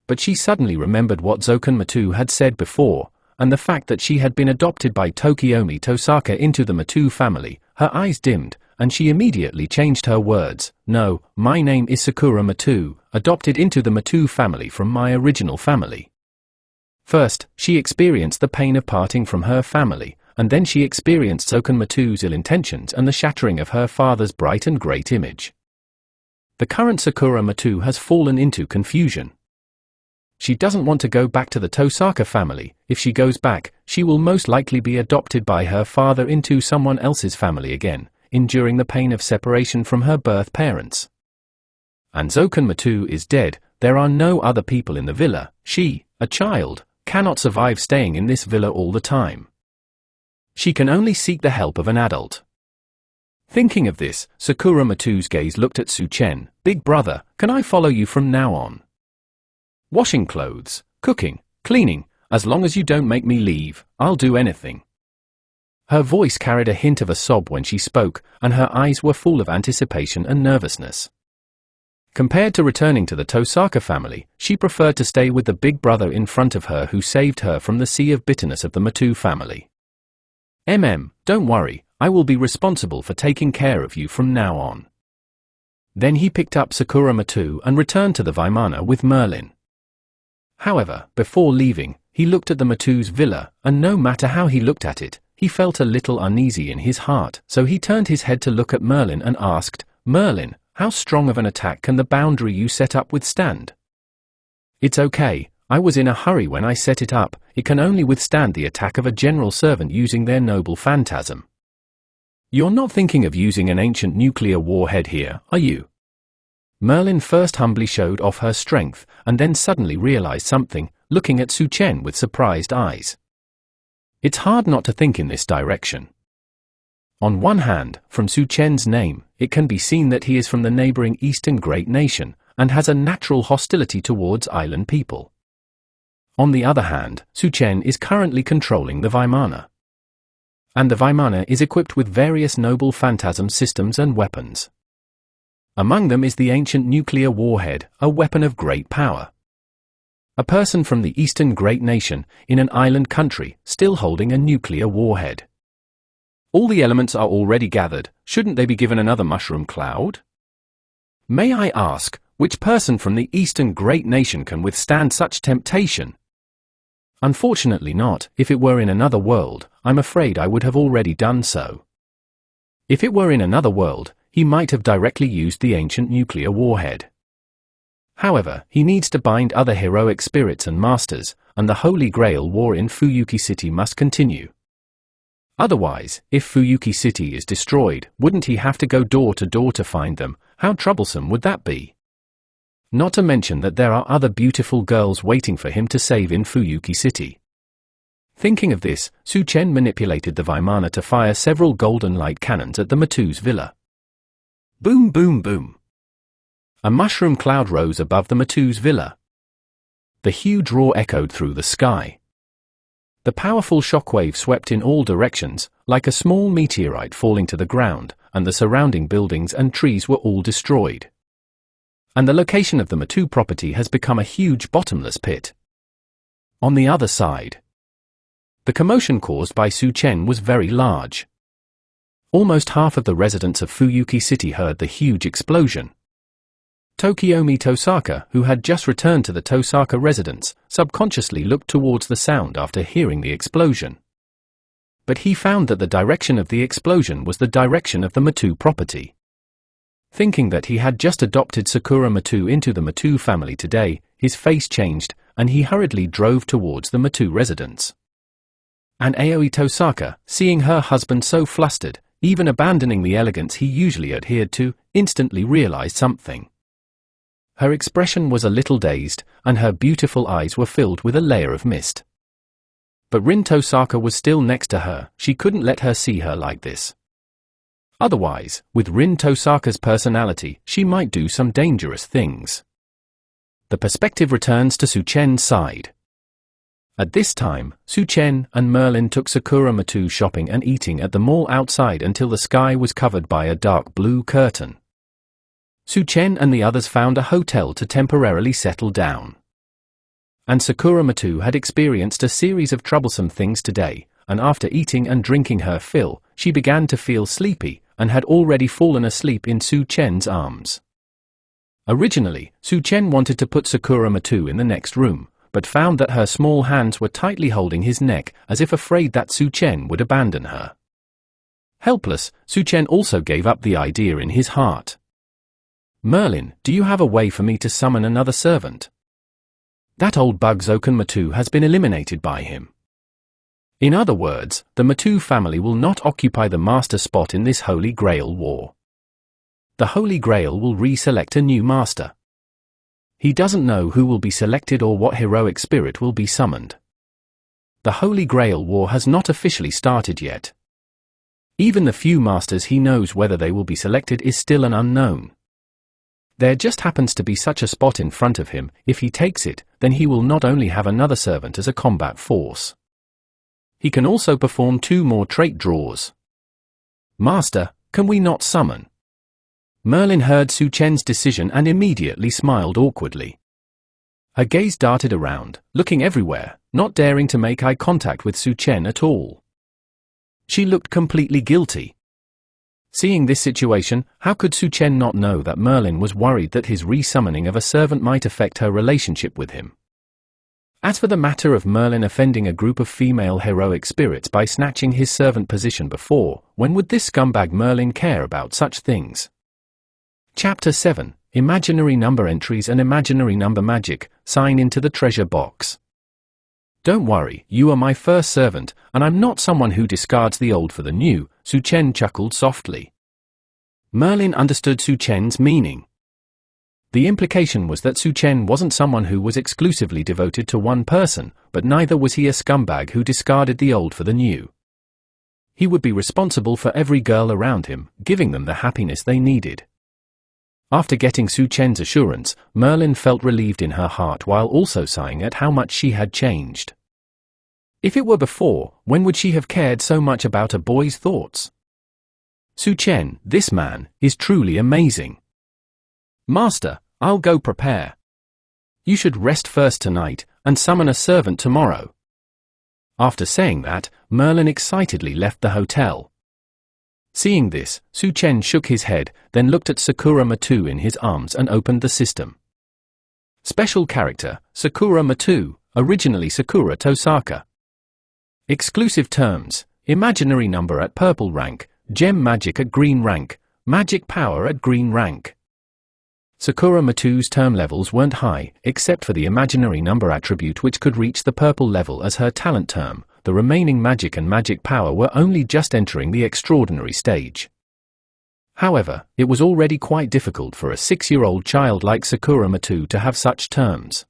But she suddenly remembered what Zoken Matou had said before, and the fact that she had been adopted by Tokiomi Tosaka into the Matou family. Her eyes dimmed, and she immediately changed her words. "No, my name is Sakura Matou, adopted into the Matou family from my original family." First, she experienced the pain of parting from her family, and then she experienced Zoken Matou's ill intentions and the shattering of her father's bright and great image. The current Sakura Matou has fallen into confusion. She doesn't want to go back to the Tosaka family. If she goes back, she will most likely be adopted by her father into someone else's family again, enduring the pain of separation from her birth parents. And Zoken Matou is dead. There are no other people in the villa. She, a child, cannot survive staying in this villa all the time. She can only seek the help of an adult. Thinking of this, Sakura Matou's gaze looked at Su Chen. Big brother, can I follow you from now on? Washing clothes, cooking, cleaning, as long as you don't make me leave, I'll do anything. Her voice carried a hint of a sob when she spoke, and her eyes were full of anticipation and nervousness. Compared to returning to the Tosaka family, she preferred to stay with the big brother in front of her who saved her from the sea of bitterness of the Matou family. Don't worry, I will be responsible for taking care of you from now on. Then he picked up Sakura Matou and returned to the Vimana with Merlin. However, before leaving, he looked at the Matou's villa, and no matter how he looked at it, he felt a little uneasy in his heart, so he turned his head to look at Merlin and asked, Merlin, how strong of an attack can the boundary you set up withstand? It's okay, I was in a hurry when I set it up, it can only withstand the attack of a general servant using their noble phantasm. You're not thinking of using an ancient nuclear warhead here, are you? Merlin first humbly showed off her strength, and then suddenly realized something, looking at Su Chen with surprised eyes. It's hard not to think in this direction. On one hand, from Su Chen's name, it can be seen that he is from the neighboring Eastern Great Nation, and has a natural hostility towards island people. On the other hand, Su Chen is currently controlling the Vimana. And the Vimana is equipped with various noble phantasm systems and weapons. Among them is the ancient nuclear warhead, a weapon of great power. A person from the Eastern Great Nation, in an island country, still holding a nuclear warhead. All the elements are already gathered, shouldn't they be given another mushroom cloud? May I ask, which person from the Eastern Great Nation can withstand such temptation? Unfortunately not. If it were in another world, I'm afraid I would have already done so. If it were in another world, he might have directly used the ancient nuclear warhead. However, he needs to bind other heroic spirits and masters, and the Holy Grail war in Fuyuki City must continue. Otherwise, if Fuyuki City is destroyed, wouldn't he have to go door to door to find them? How troublesome would that be? Not to mention that there are other beautiful girls waiting for him to save in Fuyuki City. Thinking of this, Su Chen manipulated the Vimana to fire several golden light cannons at the Matou's villa. Boom boom boom. A mushroom cloud rose above the Matou's villa. The huge roar echoed through the sky. The powerful shockwave swept in all directions, like a small meteorite falling to the ground, and the surrounding buildings and trees were all destroyed. And the location of the Matou property has become a huge bottomless pit. On the other side, the commotion caused by Su Chen was very large. Almost half of the residents of Fuyuki City heard the huge explosion. Tokiomi Tosaka, who had just returned to the Tosaka residence, subconsciously looked towards the sound after hearing the explosion. But he found that the direction of the explosion was the direction of the Matou property. Thinking that he had just adopted Sakura Matou into the Matou family today, his face changed, and he hurriedly drove towards the Matou residence. And Aoi Tosaka, seeing her husband so flustered, even abandoning the elegance he usually adhered to, instantly realized something. Her expression was a little dazed, and her beautiful eyes were filled with a layer of mist. But Rin Tosaka was still next to her, she couldn't let her see her like this. Otherwise, with Rin Tosaka's personality, she might do some dangerous things. The perspective returns to Su Chen's side. At this time, Su Chen and Merlin took Sakura Matou shopping and eating at the mall outside until the sky was covered by a dark blue curtain. Su Chen and the others found a hotel to temporarily settle down. And Sakura Matou had experienced a series of troublesome things today, and after eating and drinking her fill, she began to feel sleepy, and had already fallen asleep in Su Chen's arms. Originally, Su Chen wanted to put Sakura Matou in the next room, but found that her small hands were tightly holding his neck, as if afraid that Su Chen would abandon her. Helpless, Su Chen also gave up the idea in his heart. Merlin, do you have a way for me to summon another servant? That old bug Zoken Matou has been eliminated by him. In other words, the Matou family will not occupy the master spot in this Holy Grail war. The Holy Grail will re-select a new master. He doesn't know who will be selected or what heroic spirit will be summoned. the Holy Grail War has not officially started yet. Even the few masters he knows whether they will be selected is still an unknown. There just happens to be such a spot in front of him. If he takes it, then he will not only have another servant as a combat force. He can also perform 2 more trait draws. Master, can we not summon? Merlin heard Su Chen's decision and immediately smiled awkwardly. Her gaze darted around, looking everywhere, not daring to make eye contact with Su Chen at all. She looked completely guilty. Seeing this situation, how could Su Chen not know that Merlin was worried that his re-summoning of a servant might affect her relationship with him? As for the matter of Merlin offending a group of female heroic spirits by snatching his servant position before, when would this scumbag Merlin care about such things? Chapter 7, Imaginary Number Entries and Imaginary Number Magic, Sign into the Treasure Box. Don't worry, you are my first servant, and I'm not someone who discards the old for the new, Su Chen chuckled softly. Merlin understood Su Chen's meaning. The implication was that Su Chen wasn't someone who was exclusively devoted to one person, but neither was he a scumbag who discarded the old for the new. He would be responsible for every girl around him, giving them the happiness they needed. After getting Su Chen's assurance, Merlin felt relieved in her heart while also sighing at how much she had changed. If it were before, when would she have cared so much about a boy's thoughts? Su Chen, this man, is truly amazing. Master, I'll go prepare. You should rest first tonight, and summon a servant tomorrow. After saying that, Merlin excitedly left the hotel. Seeing this, Su Chen shook his head, then looked at Sakura Matou in his arms and opened the system. Special character, Sakura Matou, originally Sakura Tosaka. Exclusive terms, imaginary number at purple rank, gem magic at green rank, magic power at green rank. Sakura Matou's term levels weren't high, except for the imaginary number attribute which could reach the purple level as her talent term. The remaining magic and magic power were only just entering the extraordinary stage. However, it was already quite difficult for a 6-year-old child like Sakura Matou to have such terms.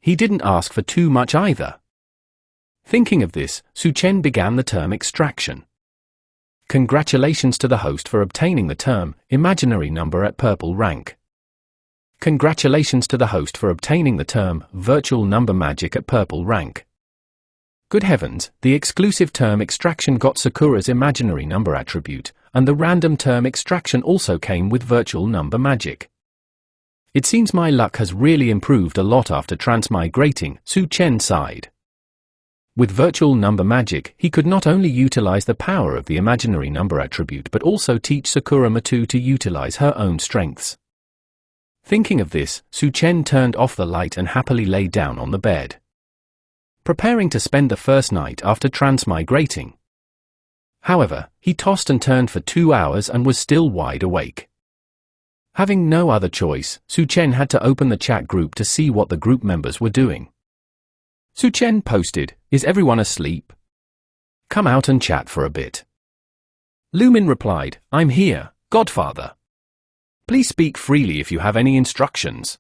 He didn't ask for too much either. Thinking of this, Su Chen began the term extraction. Congratulations to the host for obtaining the term, imaginary number at purple rank. Congratulations to the host for obtaining the term, virtual number magic at purple rank. Good heavens, the exclusive term extraction got Sakura's imaginary number attribute, and the random term extraction also came with virtual number magic. It seems my luck has really improved a lot after transmigrating, Su Chen sighed. With virtual number magic, he could not only utilize the power of the imaginary number attribute but also teach Sakura Matou to utilize her own strengths. Thinking of this, Su Chen turned off the light and happily lay down on the bed, preparing to spend the first night after transmigrating. However, he tossed and turned for 2 hours and was still wide awake. Having no other choice, Su Chen had to open the chat group to see what the group members were doing. Su Chen posted, "Is everyone asleep? Come out and chat for a bit." Lumine replied, "I'm here, Godfather. Please speak freely if you have any instructions."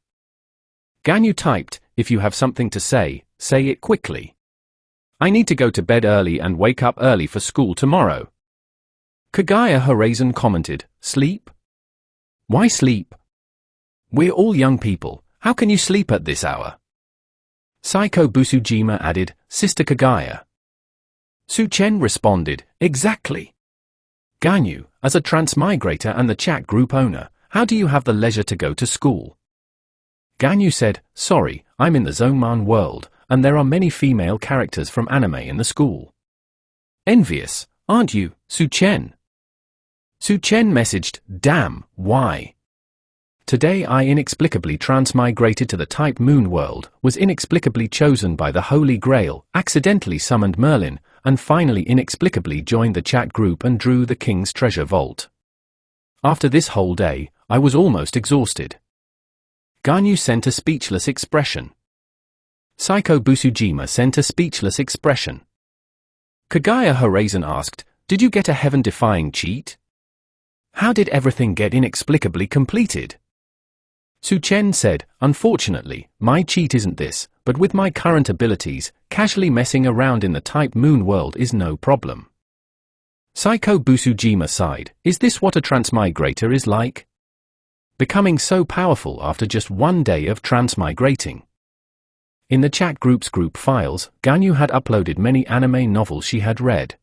Ganyu typed, "If you have something to say it quickly. I need to go to bed early and wake up early for school tomorrow." Kaguya Horizon commented, "Sleep? Why sleep? We're all young people, how can you sleep at this hour?" Saiko Busujima added, "Sister Kaguya." Su Chen responded, "Exactly. Ganyu, as a transmigrator and the chat group owner, how do you have the leisure to go to school?" Ganyu said, "Sorry, I'm in the Zoken world, and there are many female characters from anime in the school." "Envious, aren't you, Su Chen?" Su Chen messaged, "Damn, why? Today I inexplicably transmigrated to the Type Moon world, was inexplicably chosen by the Holy Grail, accidentally summoned Merlin, and finally inexplicably joined the chat group and drew the King's Treasure Vault. After this whole day, I was almost exhausted." Ganyu sent a speechless expression. Saiko Busujima sent a speechless expression. Kaguya Horizon asked, "Did you get a heaven-defying cheat? How did everything get inexplicably completed?" Su Chen said, unfortunately, my cheat isn't this, but with my current abilities, casually messing around in the Type Moon world is no problem. Psycho Busujima sighed, is this what a transmigrator is like? Becoming so powerful after just one day of transmigrating. In the chat group's group files, Ganyu had uploaded many anime novels she had read.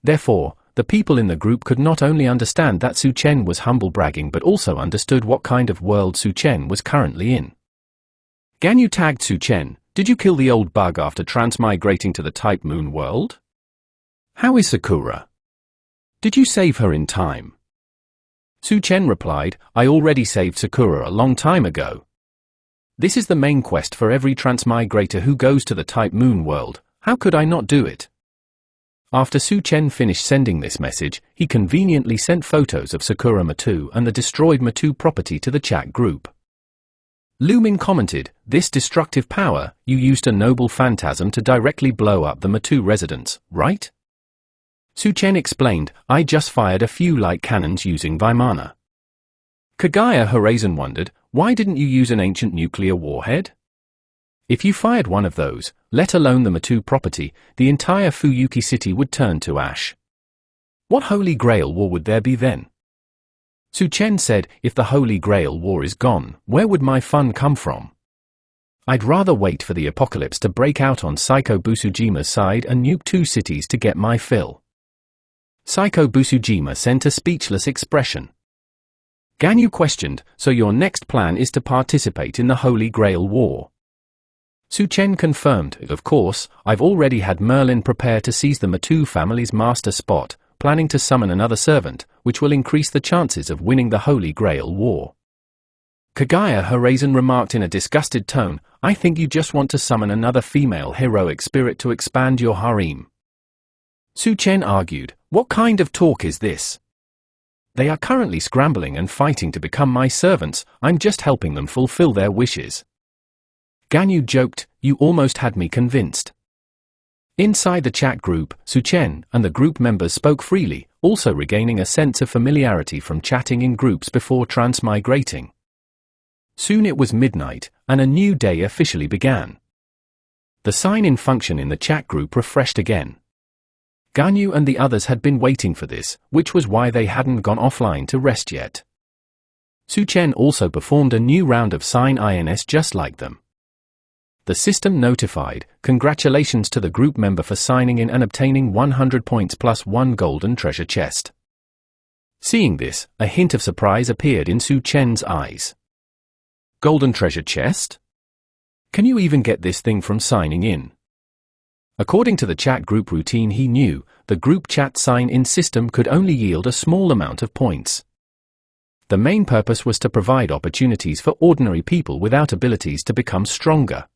Therefore, the people in the group could not only understand that Su Chen was humble bragging but also understood what kind of world Su Chen was currently in. Ganyu tagged Su Chen, did you kill the old bug after transmigrating to the Type Moon world? How is Sakura? Did you save her in time? Su Chen replied, I already saved Sakura a long time ago. This is the main quest for every transmigrator who goes to the Type Moon world, how could I not do it? After Su Chen finished sending this message, he conveniently sent photos of Sakura Matou and the destroyed Matou property to the chat group. Lumine commented, this destructive power, you used a noble phantasm to directly blow up the Matou residence, right? Su Chen explained, I just fired a few light cannons using Vimana. Kaguya Horizon wondered, why didn't you use an ancient nuclear warhead? If you fired one of those, let alone the Matou property, the entire Fuyuki city would turn to ash. What Holy Grail war would there be then? Su Chen said, if the Holy Grail war is gone, where would my fun come from? I'd rather wait for the apocalypse to break out on Psycho Busujima's side and nuke 2 cities to get my fill. Psycho Busujima sent a speechless expression. Ganyu questioned, so your next plan is to participate in the Holy Grail war? Su Chen confirmed, of course, I've already had Merlin prepare to seize the Matou family's master spot, planning to summon another servant, which will increase the chances of winning the Holy Grail war. Kaguya Horizon remarked in a disgusted tone, I think you just want to summon another female heroic spirit to expand your harem. Su Chen argued, what kind of talk is this? They are currently scrambling and fighting to become my servants, I'm just helping them fulfill their wishes. Ganyu joked, you almost had me convinced. Inside the chat group, Su Chen and the group members spoke freely, also regaining a sense of familiarity from chatting in groups before transmigrating. Soon it was midnight, and a new day officially began. The sign-in function in the chat group refreshed again. Ganyu and the others had been waiting for this, which was why they hadn't gone offline to rest yet. Su Chen also performed a new round of sign-ins just like them. The system notified, congratulations to the group member for signing in and obtaining 100 points plus 1 golden treasure chest. Seeing this, a hint of surprise appeared in Su Chen's eyes. Golden treasure chest? Can you even get this thing from signing in? According to the chat group routine he knew, the group chat sign-in system could only yield a small amount of points. The main purpose was to provide opportunities for ordinary people without abilities to become stronger.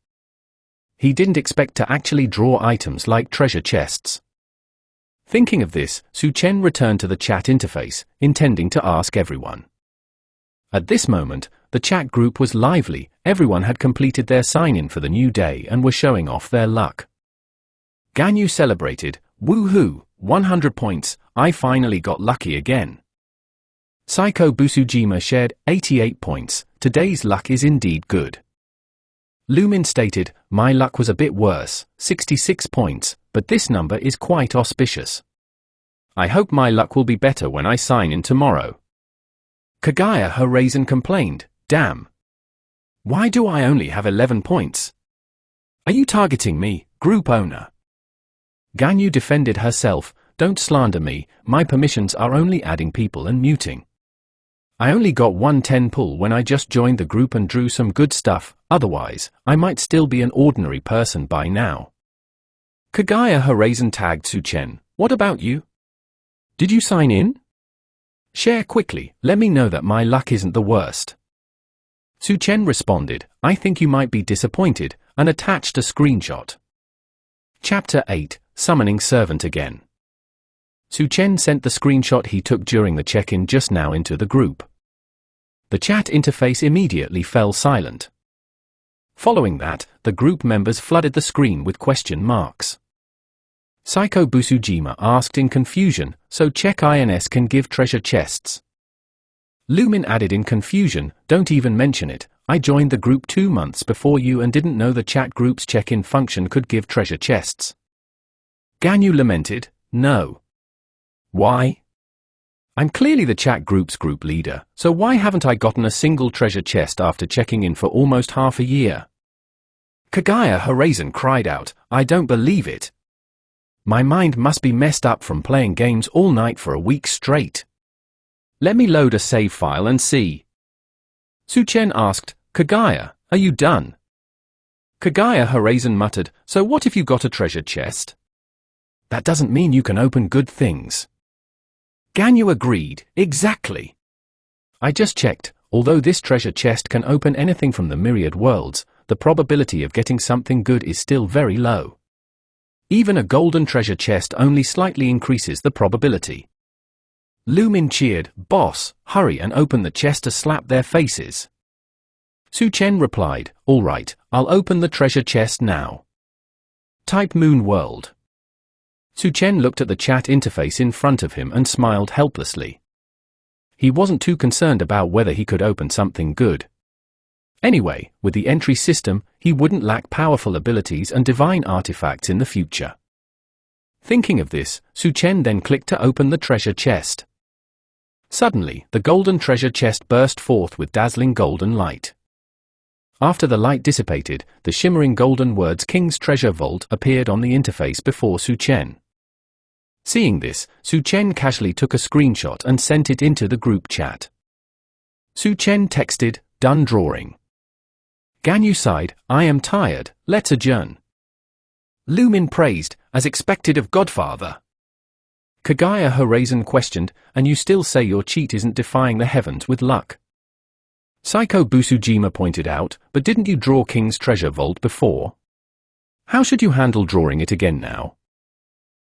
He didn't expect to actually draw items like treasure chests. Thinking of this, Su Chen returned to the chat interface, intending to ask everyone. At this moment, the chat group was lively, everyone had completed their sign-in for the new day and were showing off their luck. Ganyu celebrated, woohoo, 100 points, I finally got lucky again. Psycho Busujima shared, 88 points, today's luck is indeed good. Lumine stated, my luck was a bit worse, 66 points, but this number is quite auspicious. I hope my luck will be better when I sign in tomorrow. Kaguya Horizon complained, damn. Why do I only have 11 points? Are you targeting me, group owner? Ganyu defended herself, don't slander me, my permissions are only adding people and muting. I only got 110 pull when I just joined the group and drew some good stuff, otherwise, I might still be an ordinary person by now. Kaguya Horizon tagged Su Chen, what about you? Did you sign in? Share quickly, let me know that my luck isn't the worst. Su Chen responded, I think you might be disappointed, and attached a screenshot. Chapter 8, Summoning Servant Again. Su Chen sent the screenshot he took during the check-in just now into the group. The chat interface immediately fell silent. Following that, the group members flooded the screen with question marks. Psycho Busujima asked in confusion, so check-ins can give treasure chests. Lumine added in confusion, "Don't even mention it. I joined the group 2 months before you and didn't know the chat group's check-in function could give treasure chests." Ganyu lamented, "No. Why? I'm clearly the chat group's group leader, so why haven't I gotten a single treasure chest after checking in for almost half a year?" Kaguya Horizon cried out, "I don't believe it. My mind must be messed up from playing games all night for a week straight. Let me load a save file and see." Su Chen asked, "Kaguya, are you done?" Kaguya Horizon muttered, "So what if you got a treasure chest? That doesn't mean you can open good things." Ganyu agreed, "Exactly. I just checked, although this treasure chest can open anything from the myriad worlds, the probability of getting something good is still very low. Even a golden treasure chest only slightly increases the probability." Lumine cheered, "Boss, hurry and open the chest to slap their faces." Su Chen replied, "All right, I'll open the treasure chest now." Type Moon World. Su Chen looked at the chat interface in front of him and smiled helplessly. He wasn't too concerned about whether he could open something good. Anyway, with the entry system, he wouldn't lack powerful abilities and divine artifacts in the future. Thinking of this, Su Chen then clicked to open the treasure chest. Suddenly, the golden treasure chest burst forth with dazzling golden light. After the light dissipated, the shimmering golden words "King's Treasure Vault" appeared on the interface before Su Chen. Seeing this, Su Chen casually took a screenshot and sent it into the group chat. Su Chen texted, "Done drawing." Ganyu sighed, "I am tired, let's adjourn." Lumine praised, "As expected of Godfather." Kaguya Horizon questioned, "And you still say your cheat isn't defying the heavens with luck?" Psycho Busujima pointed out, "But didn't you draw King's Treasure Vault before? How should you handle drawing it again now?"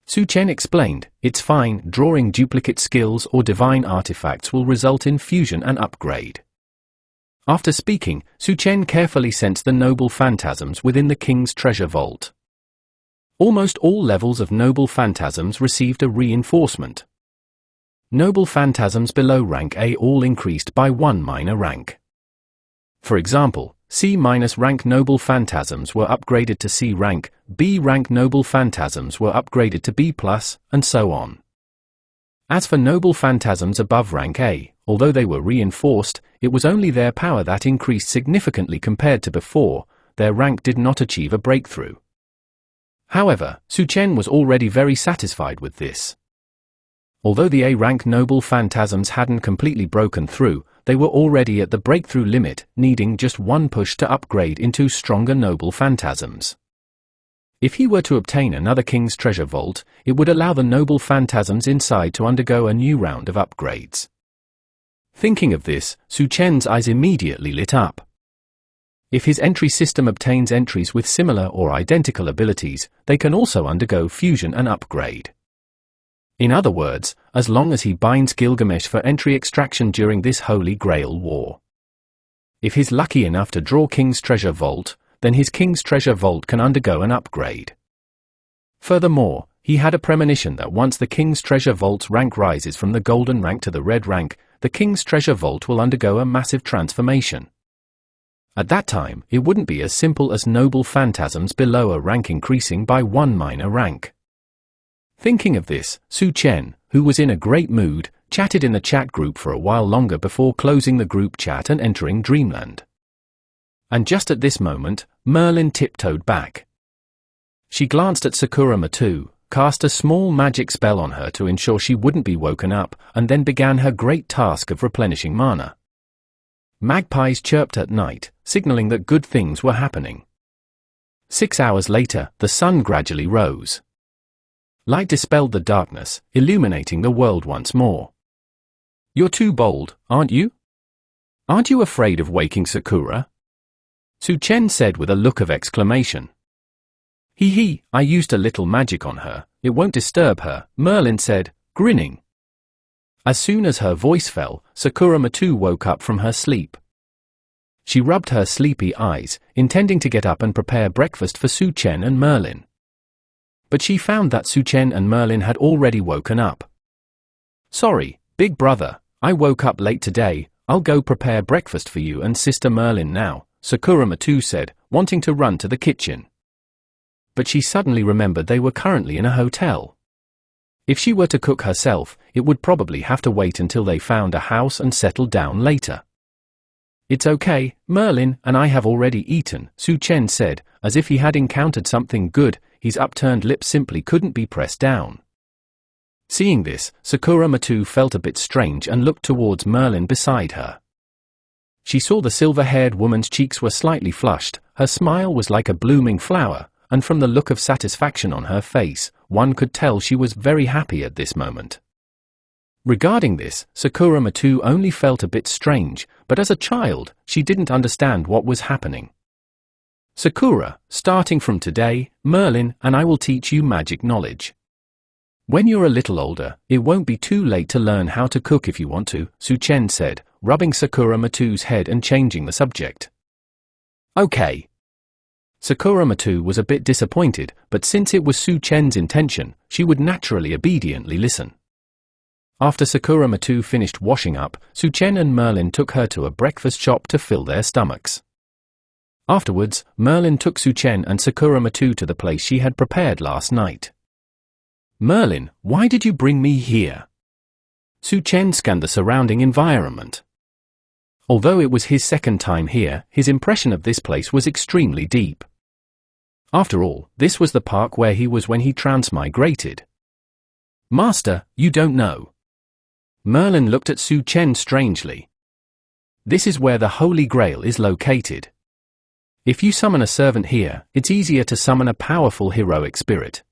Su Chen explained, "It's fine, drawing duplicate skills or divine artifacts will result in fusion and upgrade." After speaking, Su Chen carefully sensed the noble phantasms within the King's Treasure Vault. Almost all levels of noble phantasms received a reinforcement. Noble phantasms below rank A all increased by 1 minor rank. For example, C- rank noble phantasms were upgraded to C rank, B rank noble phantasms were upgraded to B+, and so on. As for noble phantasms above rank A, although they were reinforced, it was only their power that increased significantly compared to before. Their rank did not achieve a breakthrough. However, Su Chen was already very satisfied with this. Although the A-rank noble phantasms hadn't completely broken through, they were already at the breakthrough limit, needing just one push to upgrade into stronger noble phantasms. If he were to obtain another King's Treasure Vault, it would allow the noble phantasms inside to undergo a new round of upgrades. Thinking of this, Su Chen's eyes immediately lit up. If his entry system obtains entries with similar or identical abilities, they can also undergo fusion and upgrade. In other words, as long as he binds Gilgamesh for entry extraction during this Holy Grail War. If he's lucky enough to draw King's Treasure Vault, then his King's Treasure Vault can undergo an upgrade. Furthermore, he had a premonition that once the King's Treasure Vault's rank rises from the golden rank to the red rank, the King's Treasure Vault will undergo a massive transformation. At that time, it wouldn't be as simple as noble phantasms below a rank increasing by 1 minor rank. Thinking of this, Su Chen, who was in a great mood, chatted in the chat group for a while longer before closing the group chat and entering Dreamland. And just at this moment, Merlin tiptoed back. She glanced at Sakura Matou, cast a small magic spell on her to ensure she wouldn't be woken up, and then began her great task of replenishing mana. Magpies chirped at night, signaling that good things were happening. 6 hours later, the sun gradually rose. Light dispelled the darkness, illuminating the world once more. "You're too bold, aren't you? Aren't you afraid of waking Sakura?" Su Chen said with a look of exclamation. "Hee, I used a little magic on her, it won't disturb her," Merlin said, grinning. As soon as her voice fell, Sakura Matou woke up from her sleep. She rubbed her sleepy eyes, intending to get up and prepare breakfast for Su Chen and Merlin. But she found that Su Chen and Merlin had already woken up. "Sorry, big brother, I woke up late today. I'll go prepare breakfast for you and Sister Merlin now, Sakura Matou said, wanting to run to the kitchen. But she suddenly remembered they were currently in a hotel. If she were to cook herself, it would probably have to wait until they found a house and settled down later. It's okay, Merlin and I have already eaten, Su Chen said, as if he had encountered something good. His upturned lips simply couldn't be pressed down. Seeing this, Sakura Matou felt a bit strange and looked towards Merlin beside her. She saw the silver-haired woman's cheeks were slightly flushed, her smile was like a blooming flower, and from the look of satisfaction on her face, one could tell she was very happy at this moment. Regarding this, Sakura Matou only felt a bit strange, but as a child, she didn't understand what was happening. Sakura, starting from today, Merlin and I will teach you magic knowledge. When you're a little older, it won't be too late to learn how to cook if you want to, Su Chen said, rubbing Sakura Matou's head and changing the subject. Okay. Sakura Matou was a bit disappointed, but since it was Su Chen's intention, she would naturally obediently listen. After Sakura Matou finished washing up, Su Chen and Merlin took her to a breakfast shop to fill their stomachs. Afterwards, Merlin took Su Chen and Sakura Matou to the place she had prepared last night. Merlin, why did you bring me here? Su Chen scanned the surrounding environment. Although it was his second time here, his impression of this place was extremely deep. After all, this was the park where he was when he transmigrated. Master, you don't know. Merlin looked at Su Chen strangely. This is where the Holy Grail is located. If you summon a servant here, it's easier to summon a powerful heroic spirit.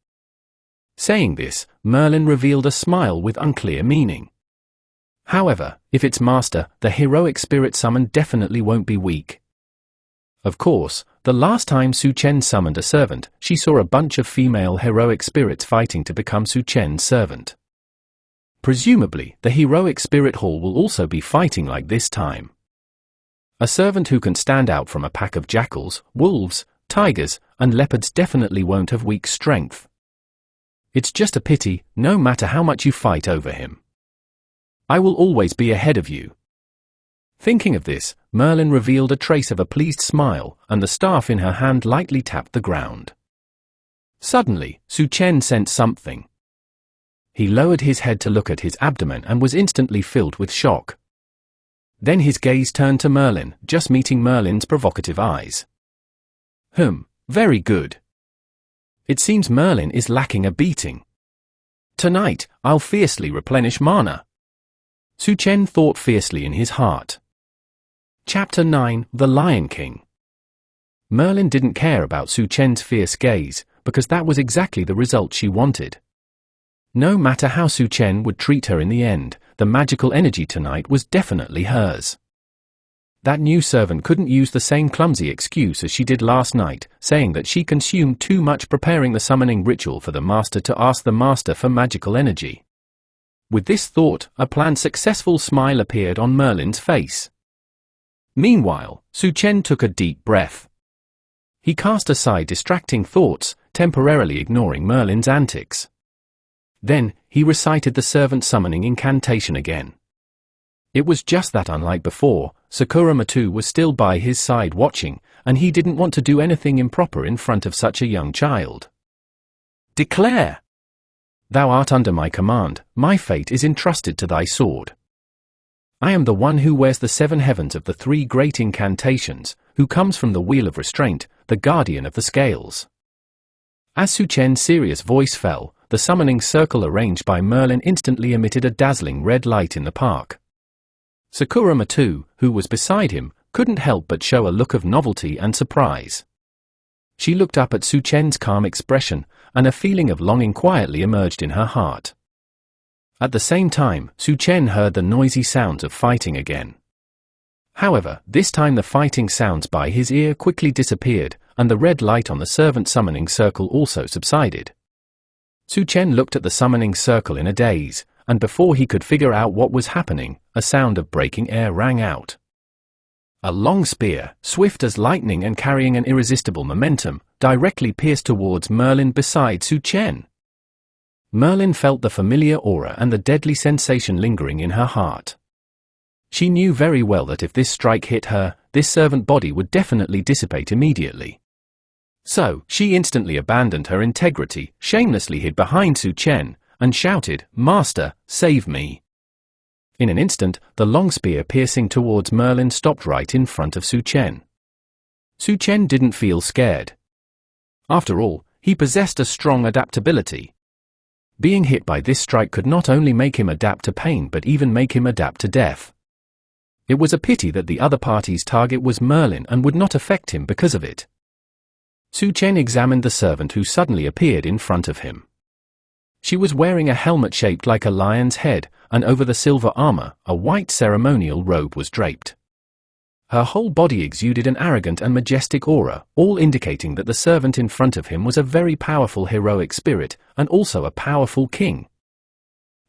Saying this, Merlin revealed a smile with unclear meaning. However, if it's master, the heroic spirit summoned definitely won't be weak. Of course, the last time Su Chen summoned a servant, she saw a bunch of female heroic spirits fighting to become Su Chen's servant. Presumably, the heroic spirit hall will also be fighting like this time. A servant who can stand out from a pack of jackals, wolves, tigers, and leopards definitely won't have weak strength. It's just a pity, no matter how much you fight over him. I will always be ahead of you. Thinking of this, Merlin revealed a trace of a pleased smile, and the staff in her hand lightly tapped the ground. Suddenly, Su Chen sensed something. He lowered his head to look at his abdomen and was instantly filled with shock. Then his gaze turned to Merlin, just meeting Merlin's provocative eyes. Very good. It seems Merlin is lacking a beating. Tonight, I'll fiercely replenish mana. Su Chen thought fiercely in his heart. Chapter 9, The Lion King. Merlin didn't care about Su Chen's fierce gaze, because that was exactly the result she wanted. No matter how Su Chen would treat her in the end, the magical energy tonight was definitely hers. That new servant couldn't use the same clumsy excuse as she did last night, saying that she consumed too much preparing the summoning ritual for the master to ask the master for magical energy. With this thought, a planned successful smile appeared on Merlin's face. Meanwhile, Su Chen took a deep breath. He cast aside distracting thoughts, temporarily ignoring Merlin's antics. Then, he recited the servant summoning incantation again. It was just that unlike before, Sakura Matou was still by his side watching, and he didn't want to do anything improper in front of such a young child. Declare! Thou art under my command, my fate is entrusted to thy sword. I am the one who wears the 7 heavens of the 3 great incantations, who comes from the wheel of restraint, the guardian of the scales. As Su Chen's serious voice fell, the summoning circle arranged by Merlin instantly emitted a dazzling red light in the park. Sakura Matou, who was beside him, couldn't help but show a look of novelty and surprise. She looked up at Su Chen's calm expression, and a feeling of longing quietly emerged in her heart. At the same time, Su Chen heard the noisy sounds of fighting again. However, this time the fighting sounds by his ear quickly disappeared, and the red light on the servant summoning circle also subsided. Su Chen looked at the summoning circle in a daze, and before he could figure out what was happening, a sound of breaking air rang out. A long spear, swift as lightning and carrying an irresistible momentum, directly pierced towards Merlin beside Su Chen. Merlin felt the familiar aura and the deadly sensation lingering in her heart. She knew very well that if this strike hit her, this servant body would definitely dissipate immediately. So, she instantly abandoned her integrity, shamelessly hid behind Su Chen, and shouted, "Master, save me!" In an instant, the long spear piercing towards Merlin stopped right in front of Su Chen. Su Chen didn't feel scared. After all, he possessed a strong adaptability. Being hit by this strike could not only make him adapt to pain but even make him adapt to death. It was a pity that the other party's target was Merlin and would not affect him because of it. Su Chen examined the servant who suddenly appeared in front of him. She was wearing a helmet shaped like a lion's head, and over the silver armor, a white ceremonial robe was draped. Her whole body exuded an arrogant and majestic aura, all indicating that the servant in front of him was a very powerful heroic spirit, and also a powerful king.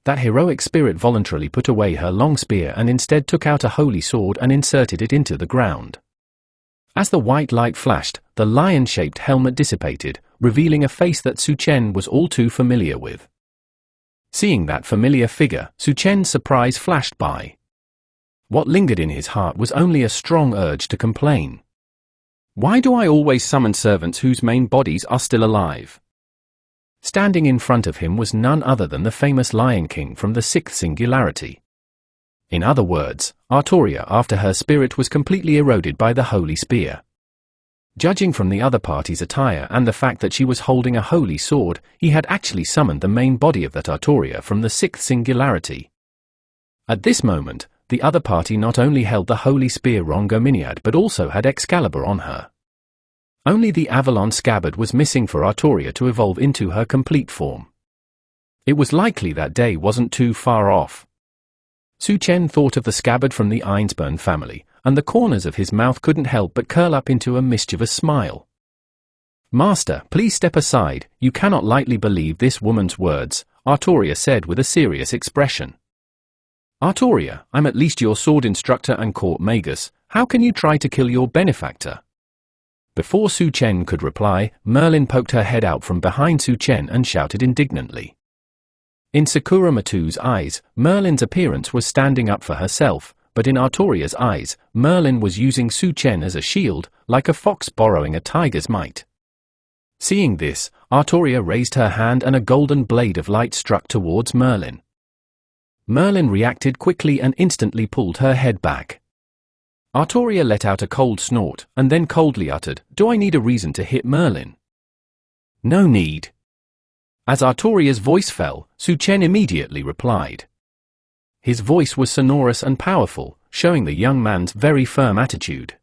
That heroic spirit voluntarily put away her long spear and instead took out a holy sword and inserted it into the ground. As the white light flashed, the lion-shaped helmet dissipated, revealing a face that Su Chen was all too familiar with. Seeing that familiar figure, Su Chen's surprise flashed by. What lingered in his heart was only a strong urge to complain. Why do I always summon servants whose main bodies are still alive? Standing in front of him was none other than the famous Lion King from the sixth singularity. In other words, Artoria after her spirit was completely eroded by the holy spear. Judging from the other party's attire and the fact that she was holding a holy sword, he had actually summoned the main body of that Artoria from the sixth singularity. At this moment, the other party not only held the holy spear myriad but also had Excalibur on her. Only the Avalon scabbard was missing for Artoria to evolve into her complete form. It was likely that day wasn't too far off. Su Chen thought of the scabbard from the Einsburn family, and the corners of his mouth couldn't help but curl up into a mischievous smile. "Master, please step aside, you cannot lightly believe this woman's words," Artoria said with a serious expression. "Artoria, I'm at least your sword instructor and court magus, how can you try to kill your benefactor?" Before Su Chen could reply, Merlin poked her head out from behind Su Chen and shouted indignantly. In Sakura Matou's eyes, Merlin's appearance was standing up for herself, but in Artoria's eyes, Merlin was using Su Chen as a shield, like a fox borrowing a tiger's might. Seeing this, Artoria raised her hand and a golden blade of light struck towards Merlin. Merlin reacted quickly and instantly pulled her head back. Artoria let out a cold snort, and then coldly uttered, "Do I need a reason to hit Merlin?" "No need." As Artoria's voice fell, Su Chen immediately replied. His voice was sonorous and powerful, showing the young man's very firm attitude.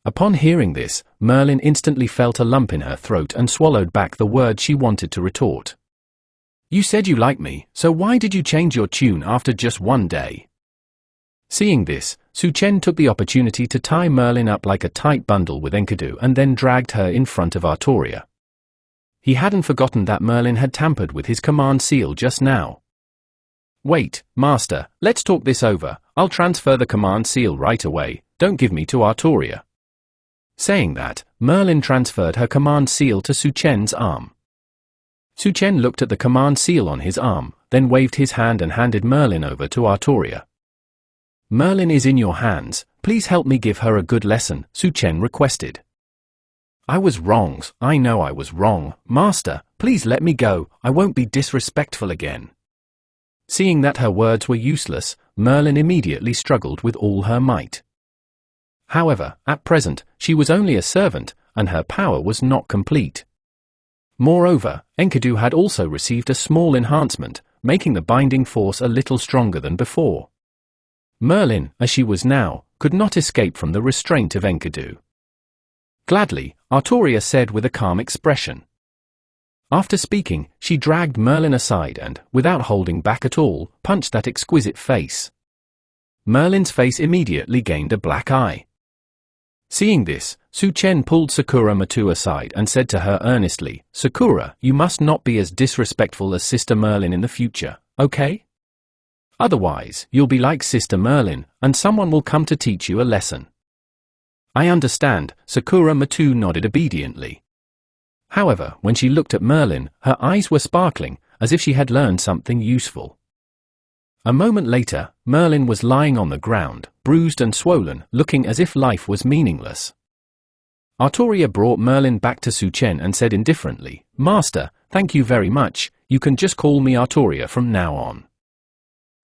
Upon hearing this, Merlin instantly felt a lump in her throat and swallowed back the word she wanted to retort. "You said you liked me, so why did you change your tune after just one day?" Seeing this, Su Chen took the opportunity to tie Merlin up like a tight bundle with Enkidu and then dragged her in front of Artoria. He hadn't forgotten that Merlin had tampered with his command seal just now. "Wait, Master, let's talk this over, I'll transfer the command seal right away, don't give me to Artoria." Saying that, Merlin transferred her command seal to Su Chen's arm. Su Chen looked at the command seal on his arm, then waved his hand and handed Merlin over to Artoria. "Merlin is in your hands, please help me give her a good lesson," Su Chen requested. "I was wrong, I know I was wrong, Master, please let me go, I won't be disrespectful again." Seeing that her words were useless, Merlin immediately struggled with all her might. However, at present, she was only a servant, and her power was not complete. Moreover, Enkidu had also received a small enhancement, making the binding force a little stronger than before. Merlin, as she was now, could not escape from the restraint of Enkidu. Gladly, Artoria said with a calm expression. After speaking, she dragged Merlin aside and, without holding back at all, punched that exquisite face. Merlin's face immediately gained a black eye. Seeing this, Su Chen pulled Sakura Matou aside and said to her earnestly, "Sakura, you must not be as disrespectful as Sister Merlin in the future, okay? Otherwise, you'll be like Sister Merlin, and someone will come to teach you a lesson." "I understand," Sakura Matou nodded obediently. However, when she looked at Merlin, her eyes were sparkling, as if she had learned something useful. A moment later, Merlin was lying on the ground, bruised and swollen, looking as if life was meaningless. Artoria brought Merlin back to Su Chen and said indifferently, "Master, thank you very much, you can just call me Artoria from now on."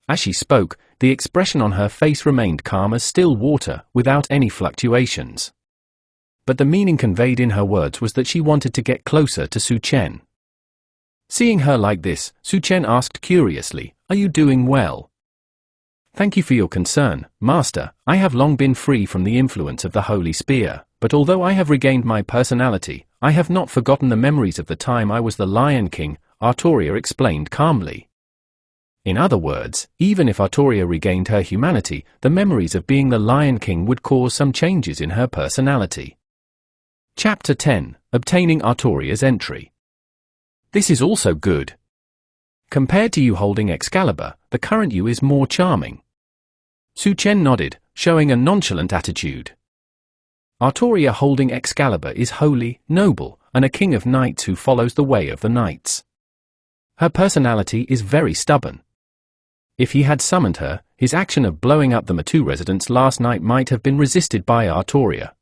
As she spoke, the expression on her face remained calm as still water, without any fluctuations. But the meaning conveyed in her words was that she wanted to get closer to Su Chen. Seeing her like this, Su Chen asked curiously, "Are you doing well?" "Thank you for your concern, Master. I have long been free from the influence of the Holy Spear, but although I have regained my personality, I have not forgotten the memories of the time I was the Lion King," Artoria explained calmly. In other words, even if Artoria regained her humanity, the memories of being the Lion King would cause some changes in her personality. Chapter 10. Obtaining Artoria's Entry. This is also good. Compared to you holding Excalibur, the current you is more charming. Su Chen nodded, showing a nonchalant attitude. Artoria holding Excalibur is holy, noble, and a king of knights who follows the way of the knights. Her personality is very stubborn. If he had summoned her, his action of blowing up the Matou residence last night might have been resisted by Artoria.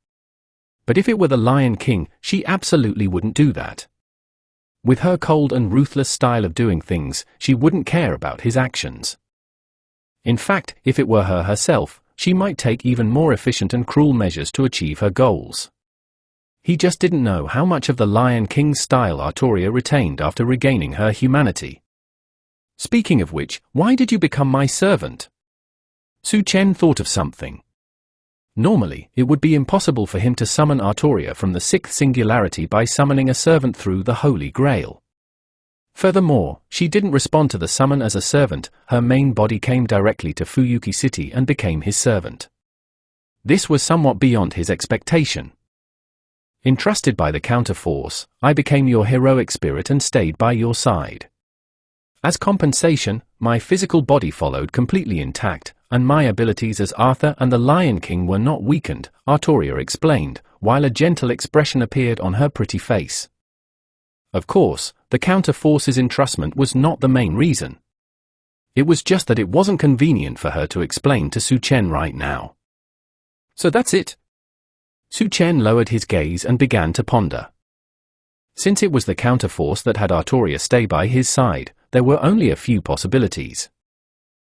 But if it were the Lion King, she absolutely wouldn't do that. With her cold and ruthless style of doing things, she wouldn't care about his actions. In fact, if it were her herself, she might take even more efficient and cruel measures to achieve her goals. He just didn't know how much of the Lion King's style Artoria retained after regaining her humanity. Speaking of which, why did you become my servant? Su Chen thought of something. Normally, it would be impossible for him to summon Artoria from the sixth singularity by summoning a servant through the Holy Grail. Furthermore, she didn't respond to the summon as a servant, her main body came directly to Fuyuki City and became his servant. This was somewhat beyond his expectation. Entrusted by the counterforce, I became your heroic spirit and stayed by your side. As compensation, my physical body followed completely intact, and my abilities as Arthur and the Lion King were not weakened, Artoria explained, while a gentle expression appeared on her pretty face. Of course, the counterforce's entrustment was not the main reason. It was just that it wasn't convenient for her to explain to Su Chen right now. So that's it? Su Chen lowered his gaze and began to ponder. Since it was the counterforce that had Artoria stay by his side, there were only a few possibilities.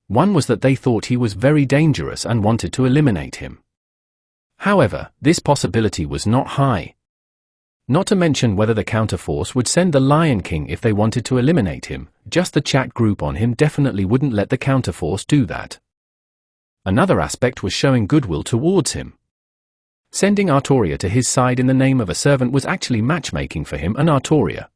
One was that they thought he was very dangerous and wanted to eliminate him. However, this possibility was not high. Not to mention whether the counterforce would send the Lion King if they wanted to eliminate him, just the chat group on him definitely wouldn't let the counterforce do that. Another aspect was showing goodwill towards him. Sending Artoria to his side in the name of a servant was actually matchmaking for him and Artoria.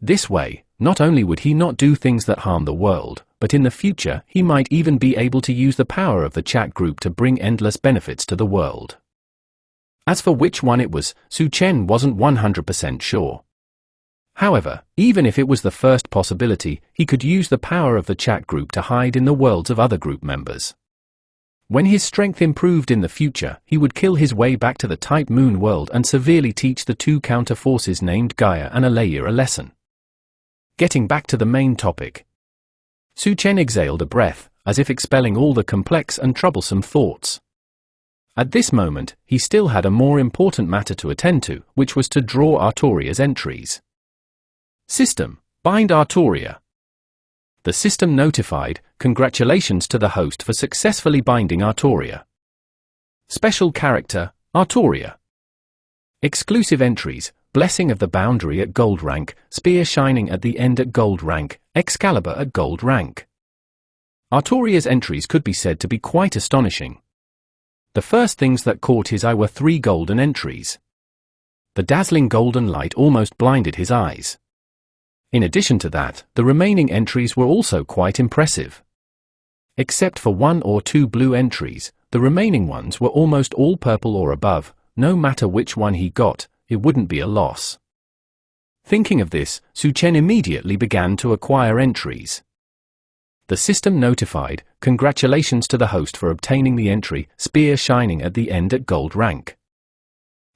This way, not only would he not do things that harm the world, but in the future he might even be able to use the power of the chat group to bring endless benefits to the world. As for which one it was, Su Chen wasn't 100% sure. However, even if it was the first possibility, he could use the power of the chat group to hide in the worlds of other group members. When his strength improved in the future, he would kill his way back to the Type Moon world and severely teach the two counter-forces named Gaia and Alea a lesson. Getting back to the main topic. Su Chen exhaled a breath, as if expelling all the complex and troublesome thoughts. At this moment, he still had a more important matter to attend to, which was to draw Artoria's entries. System: bind Artoria. The system notified, "Congratulations to the host for successfully binding Artoria." Special character: Artoria. Exclusive entries: Blessing of the Boundary at Gold rank, Spear Shining at the End at Gold rank, Excalibur at Gold rank. Artoria's entries could be said to be quite astonishing. The first things that caught his eye were 3 golden entries. The dazzling golden light almost blinded his eyes. In addition to that, the remaining entries were also quite impressive. Except for 1 or 2 blue entries, the remaining ones were almost all purple or above. No matter which one he got, it wouldn't be a loss. Thinking of this, Su Chen immediately began to acquire entries. The system notified, "Congratulations to the host for obtaining the entry, Spear Shining at the End at Gold rank."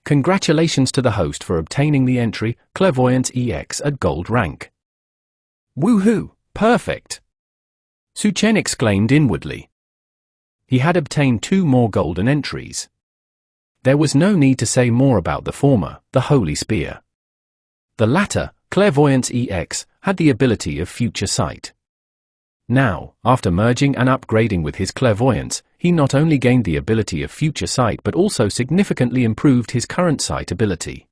Congratulations to the host for obtaining the entry, Clairvoyance EX at Gold rank. Woohoo! Perfect! Su Chen exclaimed inwardly. He had obtained 2 more golden entries. There was no need to say more about the former, the Holy Spear. The latter, Clairvoyance EX, had the ability of future sight. Now, after merging and upgrading with his clairvoyance, he not only gained the ability of future sight but also significantly improved his current sight ability.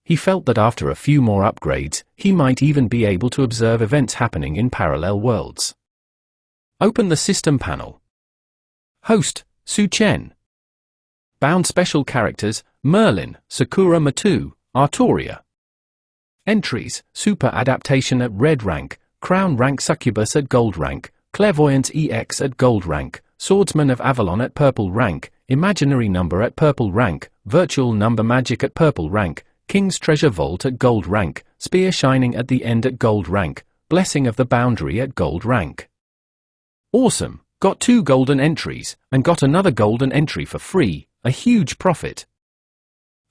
He felt that after a few more upgrades, he might even be able to observe events happening in parallel worlds. Open the system panel. Host, Su Chen. Bound special characters, Merlin, Sakura Matou, Artoria. Entries, Super Adaptation at Red rank, Crown rank Succubus at Gold rank, Clairvoyance EX at Gold rank, Swordsman of Avalon at Purple rank, Imaginary Number at Purple rank, Virtual Number Magic at Purple rank, King's Treasure Vault at Gold rank, Spear Shining at the End at Gold rank, Blessing of the Boundary at Gold rank. Awesome, got 2 golden entries, and got another golden entry for free, a huge profit.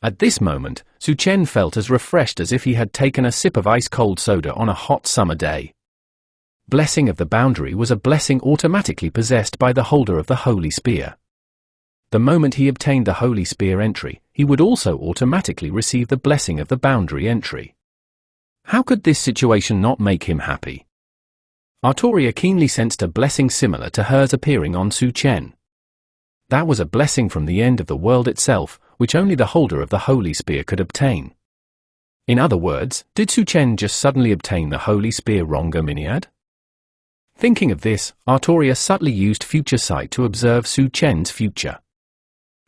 At this moment, Su Chen felt as refreshed as if he had taken a sip of ice-cold soda on a hot summer day. Blessing of the Boundary was a blessing automatically possessed by the holder of the Holy Spear. The moment he obtained the Holy Spear entry, he would also automatically receive the Blessing of the Boundary entry. How could this situation not make him happy? Artoria keenly sensed a blessing similar to hers appearing on Su Chen. That was a blessing from the end of the world itself, which only the holder of the Holy Spear could obtain. In other words, did Su Chen just suddenly obtain the Holy Spear wronger myriad? Thinking of this, Artoria subtly used future sight to observe Su Chen's future.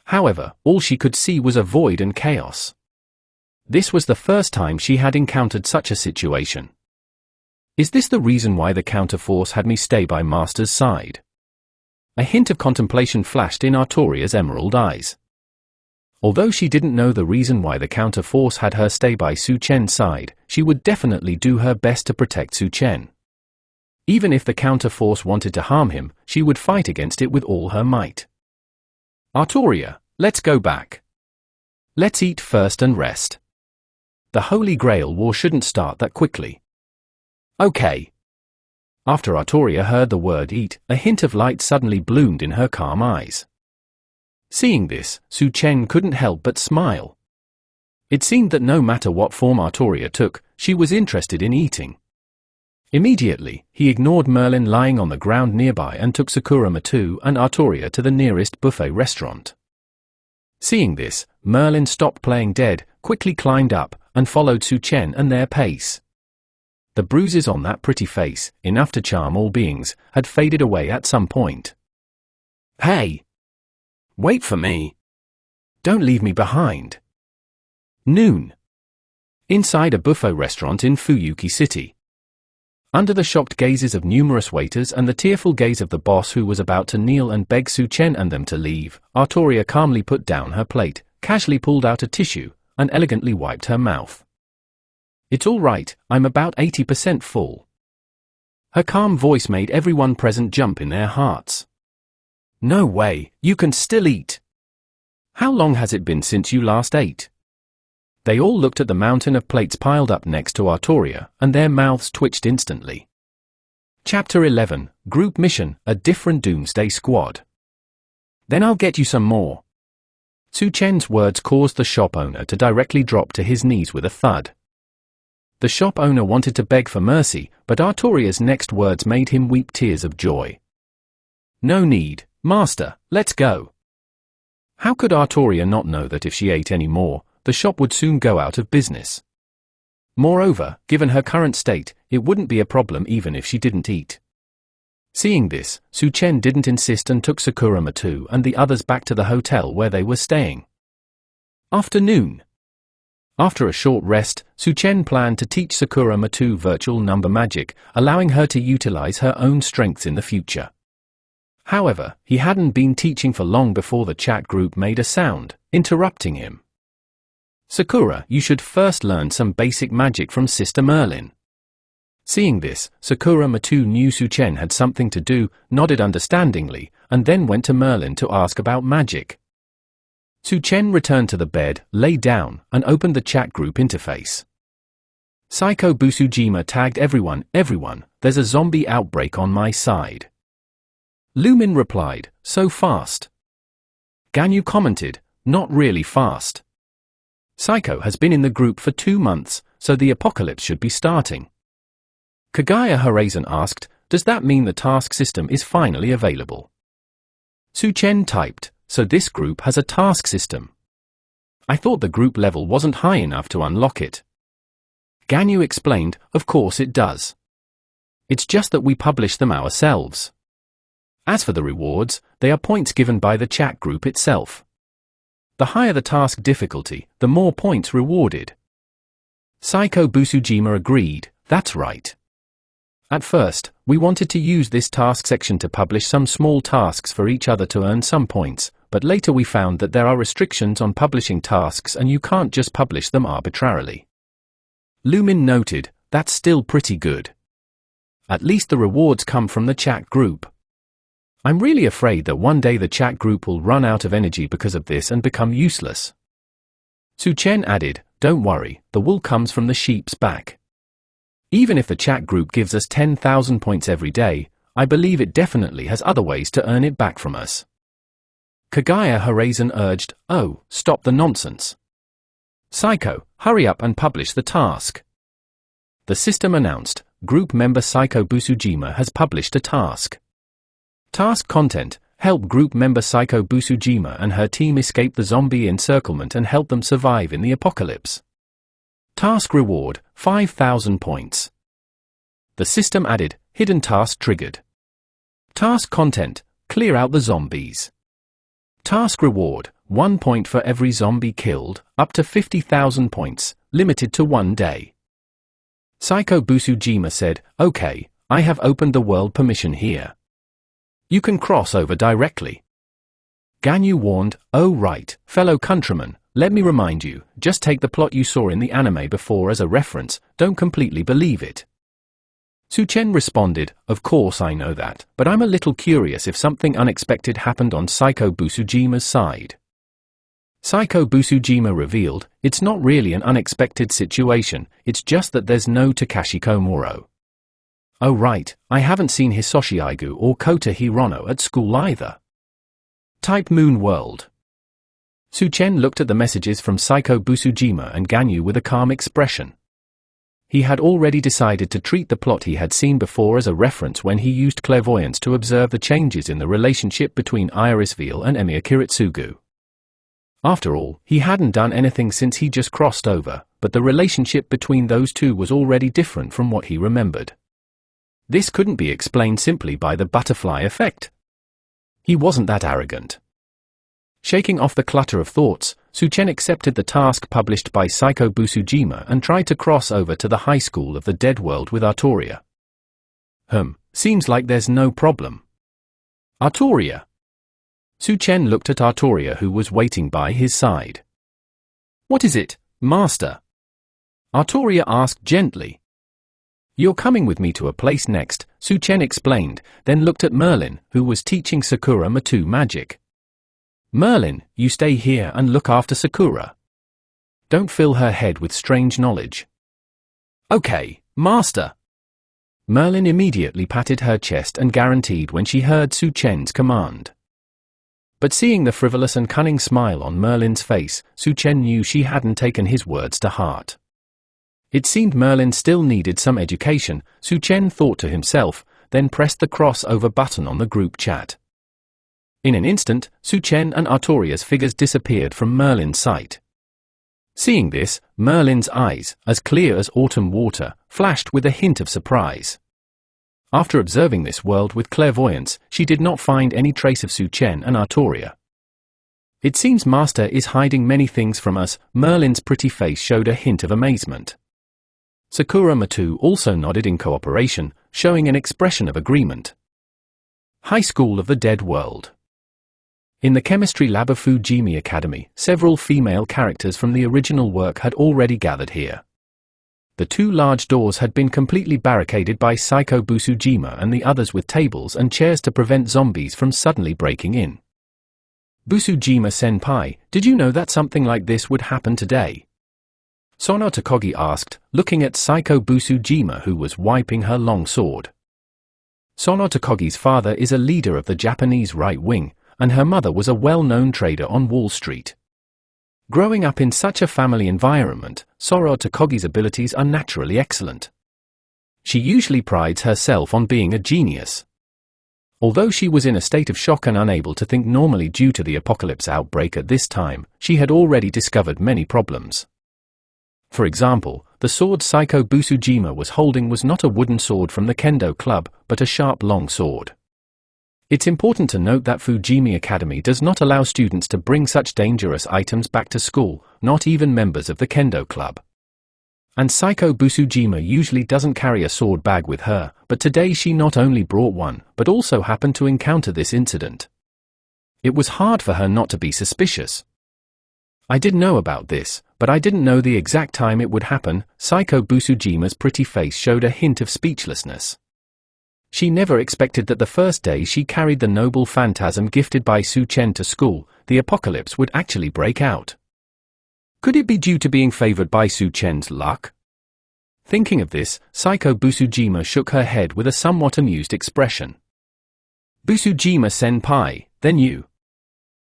However, all she could see was a void and chaos. This was the first time she had encountered such a situation. Is this the reason why the counterforce had me stay by Master's side? A hint of contemplation flashed in Artoria's emerald eyes. Although she didn't know the reason why the counterforce had her stay by Su Chen's side, she would definitely do her best to protect Su Chen. Even if the counterforce wanted to harm him, she would fight against it with all her might. Artoria, let's go back. Let's eat first and rest. The Holy Grail war shouldn't start that quickly. Okay. After Artoria heard the word eat, a hint of light suddenly bloomed in her calm eyes. Seeing this, Su Chen couldn't help but smile. It seemed that no matter what form Artoria took, she was interested in eating. Immediately, he ignored Merlin lying on the ground nearby and took Sakura Matou and Artoria to the nearest buffet restaurant. Seeing this, Merlin stopped playing dead, quickly climbed up, and followed Su Chen and their pace. The bruises on that pretty face, enough to charm all beings, had faded away at some point. Hey! Wait for me! Don't leave me behind! Noon. Inside a buffet restaurant in Fuyuki City. Under the shocked gazes of numerous waiters and the tearful gaze of the boss who was about to kneel and beg Su Chen and them to leave, Artoria calmly put down her plate, casually pulled out a tissue, and elegantly wiped her mouth. It's all right, I'm about 80% full. Her calm voice made everyone present jump in their hearts. No way, you can still eat. How long has it been since you last ate? They all looked at the mountain of plates piled up next to Artoria, and their mouths twitched instantly. Chapter 11, Group Mission, A Different Doomsday Squad. Then I'll get you some more. Su Chen's words caused the shop owner to directly drop to his knees with a thud. The shop owner wanted to beg for mercy, but Artoria's next words made him weep tears of joy. No need, Master, let's go. How could Artoria not know that if she ate any more, the shop would soon go out of business? Moreover, given her current state, it wouldn't be a problem even if she didn't eat. Seeing this, Su Chen didn't insist and took Sakura Matou and the others back to the hotel where they were staying. Afternoon. After a short rest, Su Chen planned to teach Sakura Matou virtual number magic, allowing her to utilize her own strengths in the future. However, he hadn't been teaching for long before the chat group made a sound, interrupting him. Sakura, you should first learn some basic magic from Sister Merlin. Seeing this, Sakura Matou knew Su Chen had something to do, nodded understandingly, and then went to Merlin to ask about magic. Su Chen returned to the bed, lay down, and opened the chat group interface. Psycho Busujima tagged everyone, there's a zombie outbreak on my side. Lumine replied, so fast. Ganyu commented, not really fast. Psycho has been in the group for 2 months, so the apocalypse should be starting. Kagaya Horizon asked, does that mean the task system is finally available? Su Chen typed, so this group has a task system. I thought the group level wasn't high enough to unlock it. Ganyu explained, of course it does. It's just that we publish them ourselves. As for the rewards, they are points given by the chat group itself. The higher the task difficulty, the more points rewarded. Psycho Busujima agreed, that's right. At first, we wanted to use this task section to publish some small tasks for each other to earn some points, but later we found that there are restrictions on publishing tasks and you can't just publish them arbitrarily. Lumine noted, that's still pretty good. At least the rewards come from the chat group. I'm really afraid that one day the chat group will run out of energy because of this and become useless. Su Chen added, don't worry, the wool comes from the sheep's back. Even if the chat group gives us 10,000 points every day, I believe it definitely has other ways to earn it back from us. Kagaya Horizon urged, oh, stop the nonsense. Psycho, hurry up and publish the task. The system announced, group member Psycho Busujima has published a task. Task content, help group member Psycho Busujima and her team escape the zombie encirclement and help them survive in the apocalypse. Task reward, 5,000 points. The system added, hidden task triggered. Task content, clear out the zombies. Task reward, 1 point for every zombie killed, up to 50,000 points, limited to 1 day. Psycho Busujima said, okay, I have opened the world permission here. You can cross over directly. Ganyu warned, oh right, fellow countrymen, let me remind you, just take the plot you saw in the anime before as a reference, don't completely believe it. Su Chen responded, of course I know that, but I'm a little curious if something unexpected happened on Psycho Busujima's side. Psycho Busujima revealed, it's not really an unexpected situation, it's just that there's no Takashi Komuro. Oh right, I haven't seen Hisoshi Aigu or Kota Hirono at school either. Type Moon World. Su Chen looked at the messages from Psycho Busujima and Ganyu with a calm expression. He had already decided to treat the plot he had seen before as a reference when he used clairvoyance to observe the changes in the relationship between Irisville and Emiya Kiritsugu. After all, he hadn't done anything since he just crossed over, but the relationship between those two was already different from what he remembered. This couldn't be explained simply by the butterfly effect. He wasn't that arrogant. Shaking off the clutter of thoughts, Su Chen accepted the task published by Psycho Busujima and tried to cross over to the high school of the dead world with Artoria. Seems like there's no problem. Artoria. Su Chen looked at Artoria who was waiting by his side. What is it, master? Artoria asked gently. You're coming with me to a place next, Su Chen explained, then looked at Merlin, who was teaching Sakura Matou magic. Merlin, you stay here and look after Sakura. Don't fill her head with strange knowledge. Okay, master. Merlin immediately patted her chest and guaranteed when she heard Su Chen's command. But seeing the frivolous and cunning smile on Merlin's face, Su Chen knew she hadn't taken his words to heart. It seemed Merlin still needed some education, Su Chen thought to himself, then pressed the crossover button on the group chat. In an instant, Su Chen and Artoria's figures disappeared from Merlin's sight. Seeing this, Merlin's eyes, as clear as autumn water, flashed with a hint of surprise. After observing this world with clairvoyance, she did not find any trace of Su Chen and Artoria. It seems Master is hiding many things from us, Merlin's pretty face showed a hint of amazement. Sakura Matou also nodded in cooperation, showing an expression of agreement. High School of the Dead World. In the chemistry lab of Fujimi Academy, several female characters from the original work had already gathered here. The 2 large doors had been completely barricaded by Psycho Busujima and the others with tables and chairs to prevent zombies from suddenly breaking in. Busujima-senpai, did you know that something like this would happen today? Sono Takagi asked, looking at Saiko Busujima, who was wiping her long sword. Sono Takagi's father is a leader of the Japanese right wing, and her mother was a well-known trader on Wall Street. Growing up in such a family environment, Sono Takagi's abilities are naturally excellent. She usually prides herself on being a genius. Although she was in a state of shock and unable to think normally due to the apocalypse outbreak at this time, she had already discovered many problems. For example, the sword Saiko Busujima was holding was not a wooden sword from the Kendo Club, but a sharp long sword. It's important to note that Fujimi Academy does not allow students to bring such dangerous items back to school, not even members of the Kendo Club. And Saiko Busujima usually doesn't carry a sword bag with her, but today she not only brought one, but also happened to encounter this incident. It was hard for her not to be suspicious. I did know about this, but I didn't know the exact time it would happen. Saiko Busujima's pretty face showed a hint of speechlessness. She never expected that the first day she carried the noble phantasm gifted by Su Chen to school, the apocalypse would actually break out. Could it be due to being favored by Su Chen's luck? Thinking of this, Saiko Busujima shook her head with a somewhat amused expression. Busujima senpai, then you.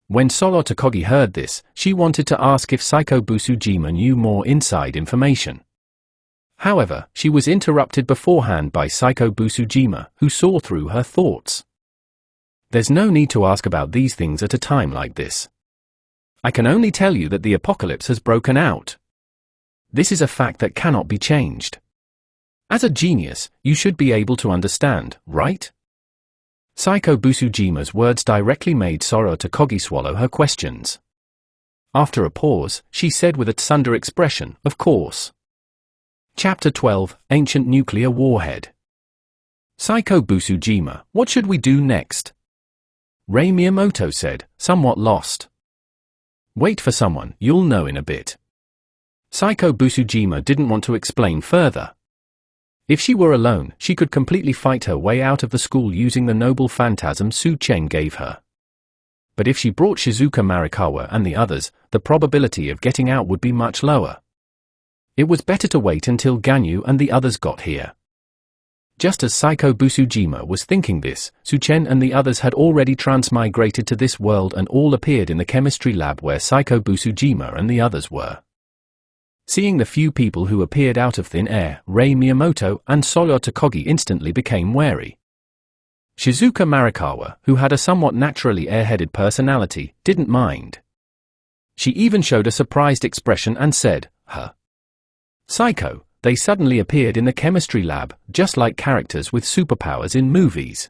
When Sono Takagi heard this, she wanted to ask if Saiko Busujima knew more inside information. However, she was interrupted beforehand by Saiko Busujima, who saw through her thoughts. There's no need to ask about these things at a time like this. I can only tell you that the apocalypse has broken out. This is a fact that cannot be changed. As a genius, you should be able to understand, right? Saiko Busujima's words directly made Sono Takagi swallow her questions. After a pause, she said with a tsundere expression, of course. Chapter 12, Ancient Nuclear Warhead. Saiko Busujima, what should we do next? Rei Miyamoto said, somewhat lost. Wait for someone, you'll know in a bit. Saiko Busujima didn't want to explain further. If she were alone, she could completely fight her way out of the school using the noble phantasm Su Chen gave her. But if she brought Shizuka Marikawa and the others, the probability of getting out would be much lower. It was better to wait until Ganyu and the others got here. Just as Saiko Busujima was thinking this, Su Chen and the others had already transmigrated to this world and all appeared in the chemistry lab where Saiko Busujima and the others were. Seeing the few people who appeared out of thin air, Rei Miyamoto and Sono Takagi instantly became wary. Shizuka Marikawa, who had a somewhat naturally airheaded personality, didn't mind. She even showed a surprised expression and said, huh. Saiko, they suddenly appeared in the chemistry lab, just like characters with superpowers in movies.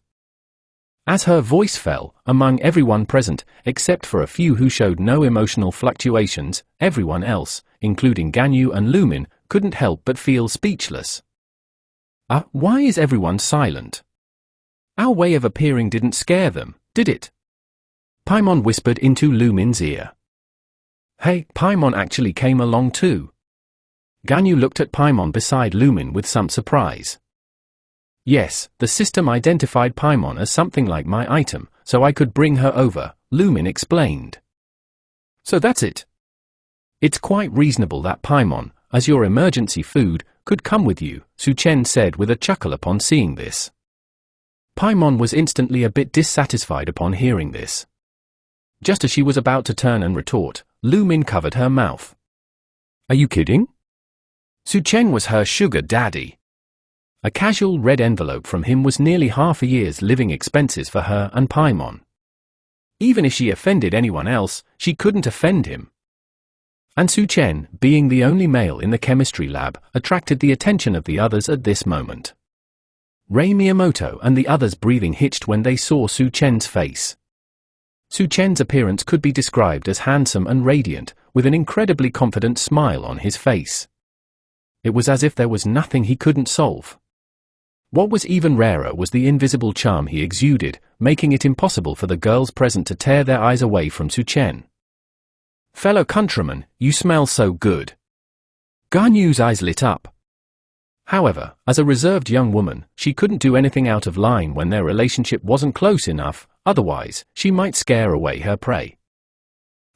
As her voice fell, among everyone present, except for a few who showed no emotional fluctuations, everyone else, including Ganyu and Lumine, couldn't help but feel speechless. Why is everyone silent? Our way of appearing didn't scare them, did it? Paimon whispered into Lumine's ear. Hey, Paimon actually came along too. Ganyu looked at Paimon beside Lumine with some surprise. Yes, the system identified Paimon as something like my item, so I could bring her over, Lumine explained. So that's it. It's quite reasonable that Paimon, as your emergency food, could come with you, Su Chen said with a chuckle upon seeing this. Paimon was instantly a bit dissatisfied upon hearing this. Just as she was about to turn and retort, Lumine covered her mouth. Are you kidding? Su Chen was her sugar daddy. A casual red envelope from him was nearly half a year's living expenses for her and Paimon. Even if she offended anyone else, she couldn't offend him. And Su Chen, being the only male in the chemistry lab, attracted the attention of the others at this moment. Rei Miyamoto and the others' breathing hitched when they saw Su Chen's face. Su Chen's appearance could be described as handsome and radiant, with an incredibly confident smile on his face. It was as if there was nothing he couldn't solve. What was even rarer was the invisible charm he exuded, making it impossible for the girls present to tear their eyes away from Su Chen. Fellow countrymen, you smell so good. Ganyu's eyes lit up. However, as a reserved young woman, she couldn't do anything out of line when their relationship wasn't close enough, otherwise, she might scare away her prey.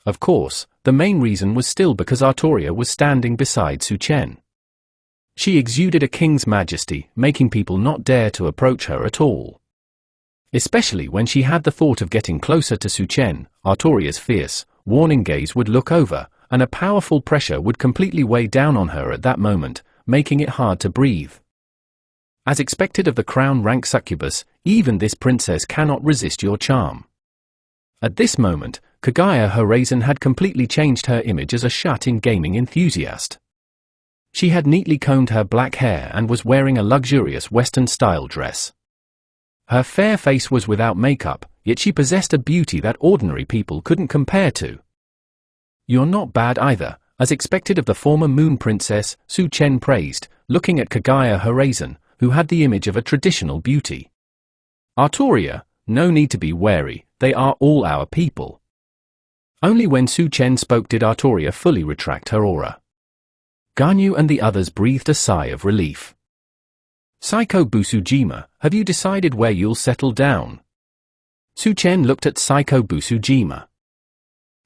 Of course, the main reason was still because Artoria was standing beside Su Chen. She exuded a king's majesty, making people not dare to approach her at all. Especially when she had the thought of getting closer to Su Chen, Artoria's fierce, warning gaze would look over, and a powerful pressure would completely weigh down on her at that moment, making it hard to breathe. As expected of the crown-rank succubus, even this princess cannot resist your charm. At this moment, Kaguya Horizon had completely changed her image as a shut-in gaming enthusiast. She had neatly combed her black hair and was wearing a luxurious Western-style dress. Her fair face was without makeup, yet she possessed a beauty that ordinary people couldn't compare to. "You're not bad either," as expected of the former Moon Princess, Su Chen praised, looking at Kaguya Horizon, who had the image of a traditional beauty. "Artoria, no need to be wary, they are all our people." Only when Su Chen spoke did Artoria fully retract her aura. Ganyu and the others breathed a sigh of relief. "Psycho Busujima, have you decided where you'll settle down?" Su Chen looked at Psycho Busujima.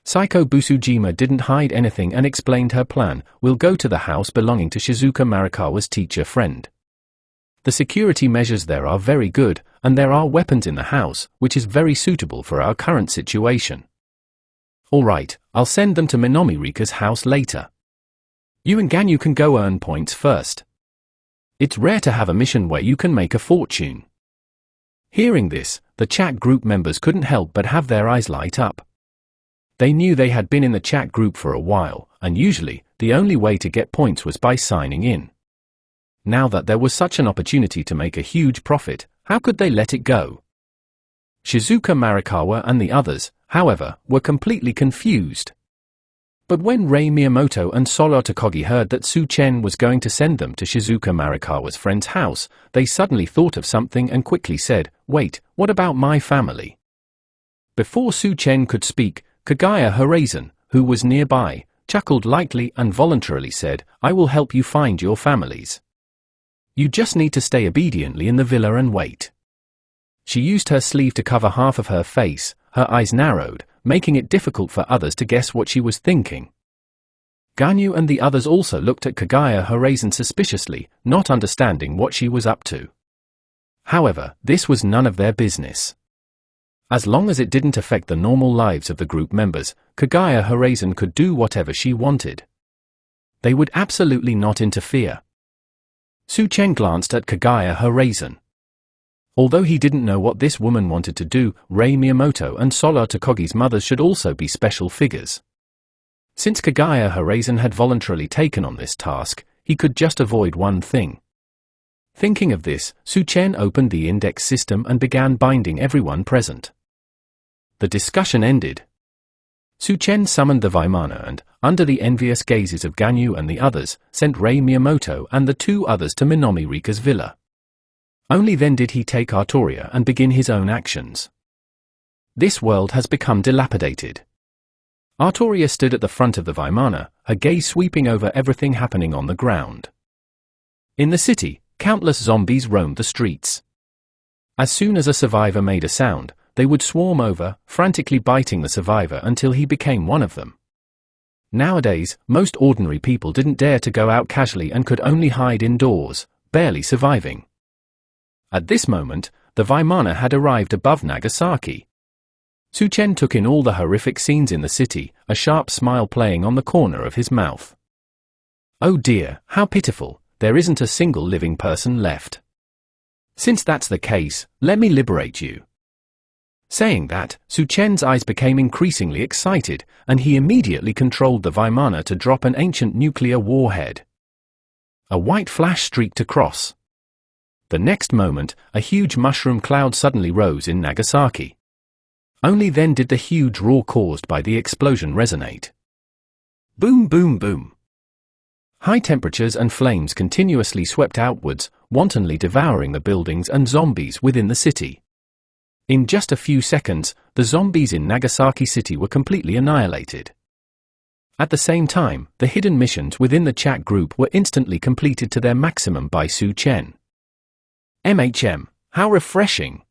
Psycho Busujima didn't hide anything and explained her plan. "We'll go to the house belonging to Shizuka Marikawa's teacher friend. The security measures there are very good, and there are weapons in the house, which is very suitable for our current situation." "Alright, I'll send them to Minomirica's house later. You and Ganyu can go earn points first. It's rare to have a mission where you can make a fortune." Hearing this, the chat group members couldn't help but have their eyes light up. They knew they had been in the chat group for a while, and usually, the only way to get points was by signing in. Now that there was such an opportunity to make a huge profit, how could they let it go? Shizuka Marikawa and the others, however, were completely confused. But when Rei Miyamoto and Solo Tokogi heard that Su Chen was going to send them to Shizuka Marikawa's friend's house, they suddenly thought of something and quickly said, "Wait, what about my family?" Before Su Chen could speak, Kaguya Horizon, who was nearby, chuckled lightly and voluntarily said, "I will help you find your families. You just need to stay obediently in the villa and wait." She used her sleeve to cover half of her face, her eyes narrowed, making it difficult for others to guess what she was thinking. Ganyu and the others also looked at Kaguya Horizon suspiciously, not understanding what she was up to. However, this was none of their business. As long as it didn't affect the normal lives of the group members, Kaguya Horizon could do whatever she wanted. They would absolutely not interfere. Su Chen glanced at Kaguya Horizon. Although he didn't know what this woman wanted to do, Rei Miyamoto and Solo Tokogi's mothers should also be special figures. Since Kaguya Horizon had voluntarily taken on this task, he could just avoid one thing. Thinking of this, Su Chen opened the index system and began binding everyone present. The discussion ended. Su Chen summoned the Vimana and, under the envious gazes of Ganyu and the others, sent Rei Miyamoto and the two others to Minomirica's villa. Only then did he take Artoria and begin his own actions. This world has become dilapidated. Artoria stood at the front of the Vimana, her gaze sweeping over everything happening on the ground. In the city, countless zombies roamed the streets. As soon as a survivor made a sound, they would swarm over, frantically biting the survivor until he became one of them. Nowadays, most ordinary people didn't dare to go out casually and could only hide indoors, barely surviving. At this moment, the Vimana had arrived above Nagasaki. Su Chen took in all the horrific scenes in the city, a sharp smile playing on the corner of his mouth. "Oh dear, how pitiful, there isn't a single living person left. Since that's the case, let me liberate you." Saying that, Su Chen's eyes became increasingly excited, and he immediately controlled the Vimana to drop an ancient nuclear warhead. A white flash streaked across. The next moment, a huge mushroom cloud suddenly rose in Nagasaki. Only then did the huge roar caused by the explosion resonate. Boom, boom, boom. High temperatures and flames continuously swept outwards, wantonly devouring the buildings and zombies within the city. In just a few seconds, the zombies in Nagasaki City were completely annihilated. At the same time, the hidden missions within the chat group were instantly completed to their maximum by Su Chen. "MHM, how refreshing!"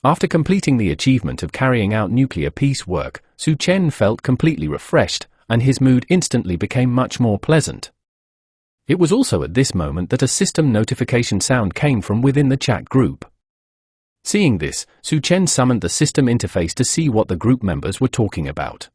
After completing the achievement of carrying out nuclear peace work, Su Chen felt completely refreshed, and his mood instantly became much more pleasant. It was also at this moment that a system notification sound came from within the chat group. Seeing this, Su Chen summoned the system interface to see what the group members were talking about.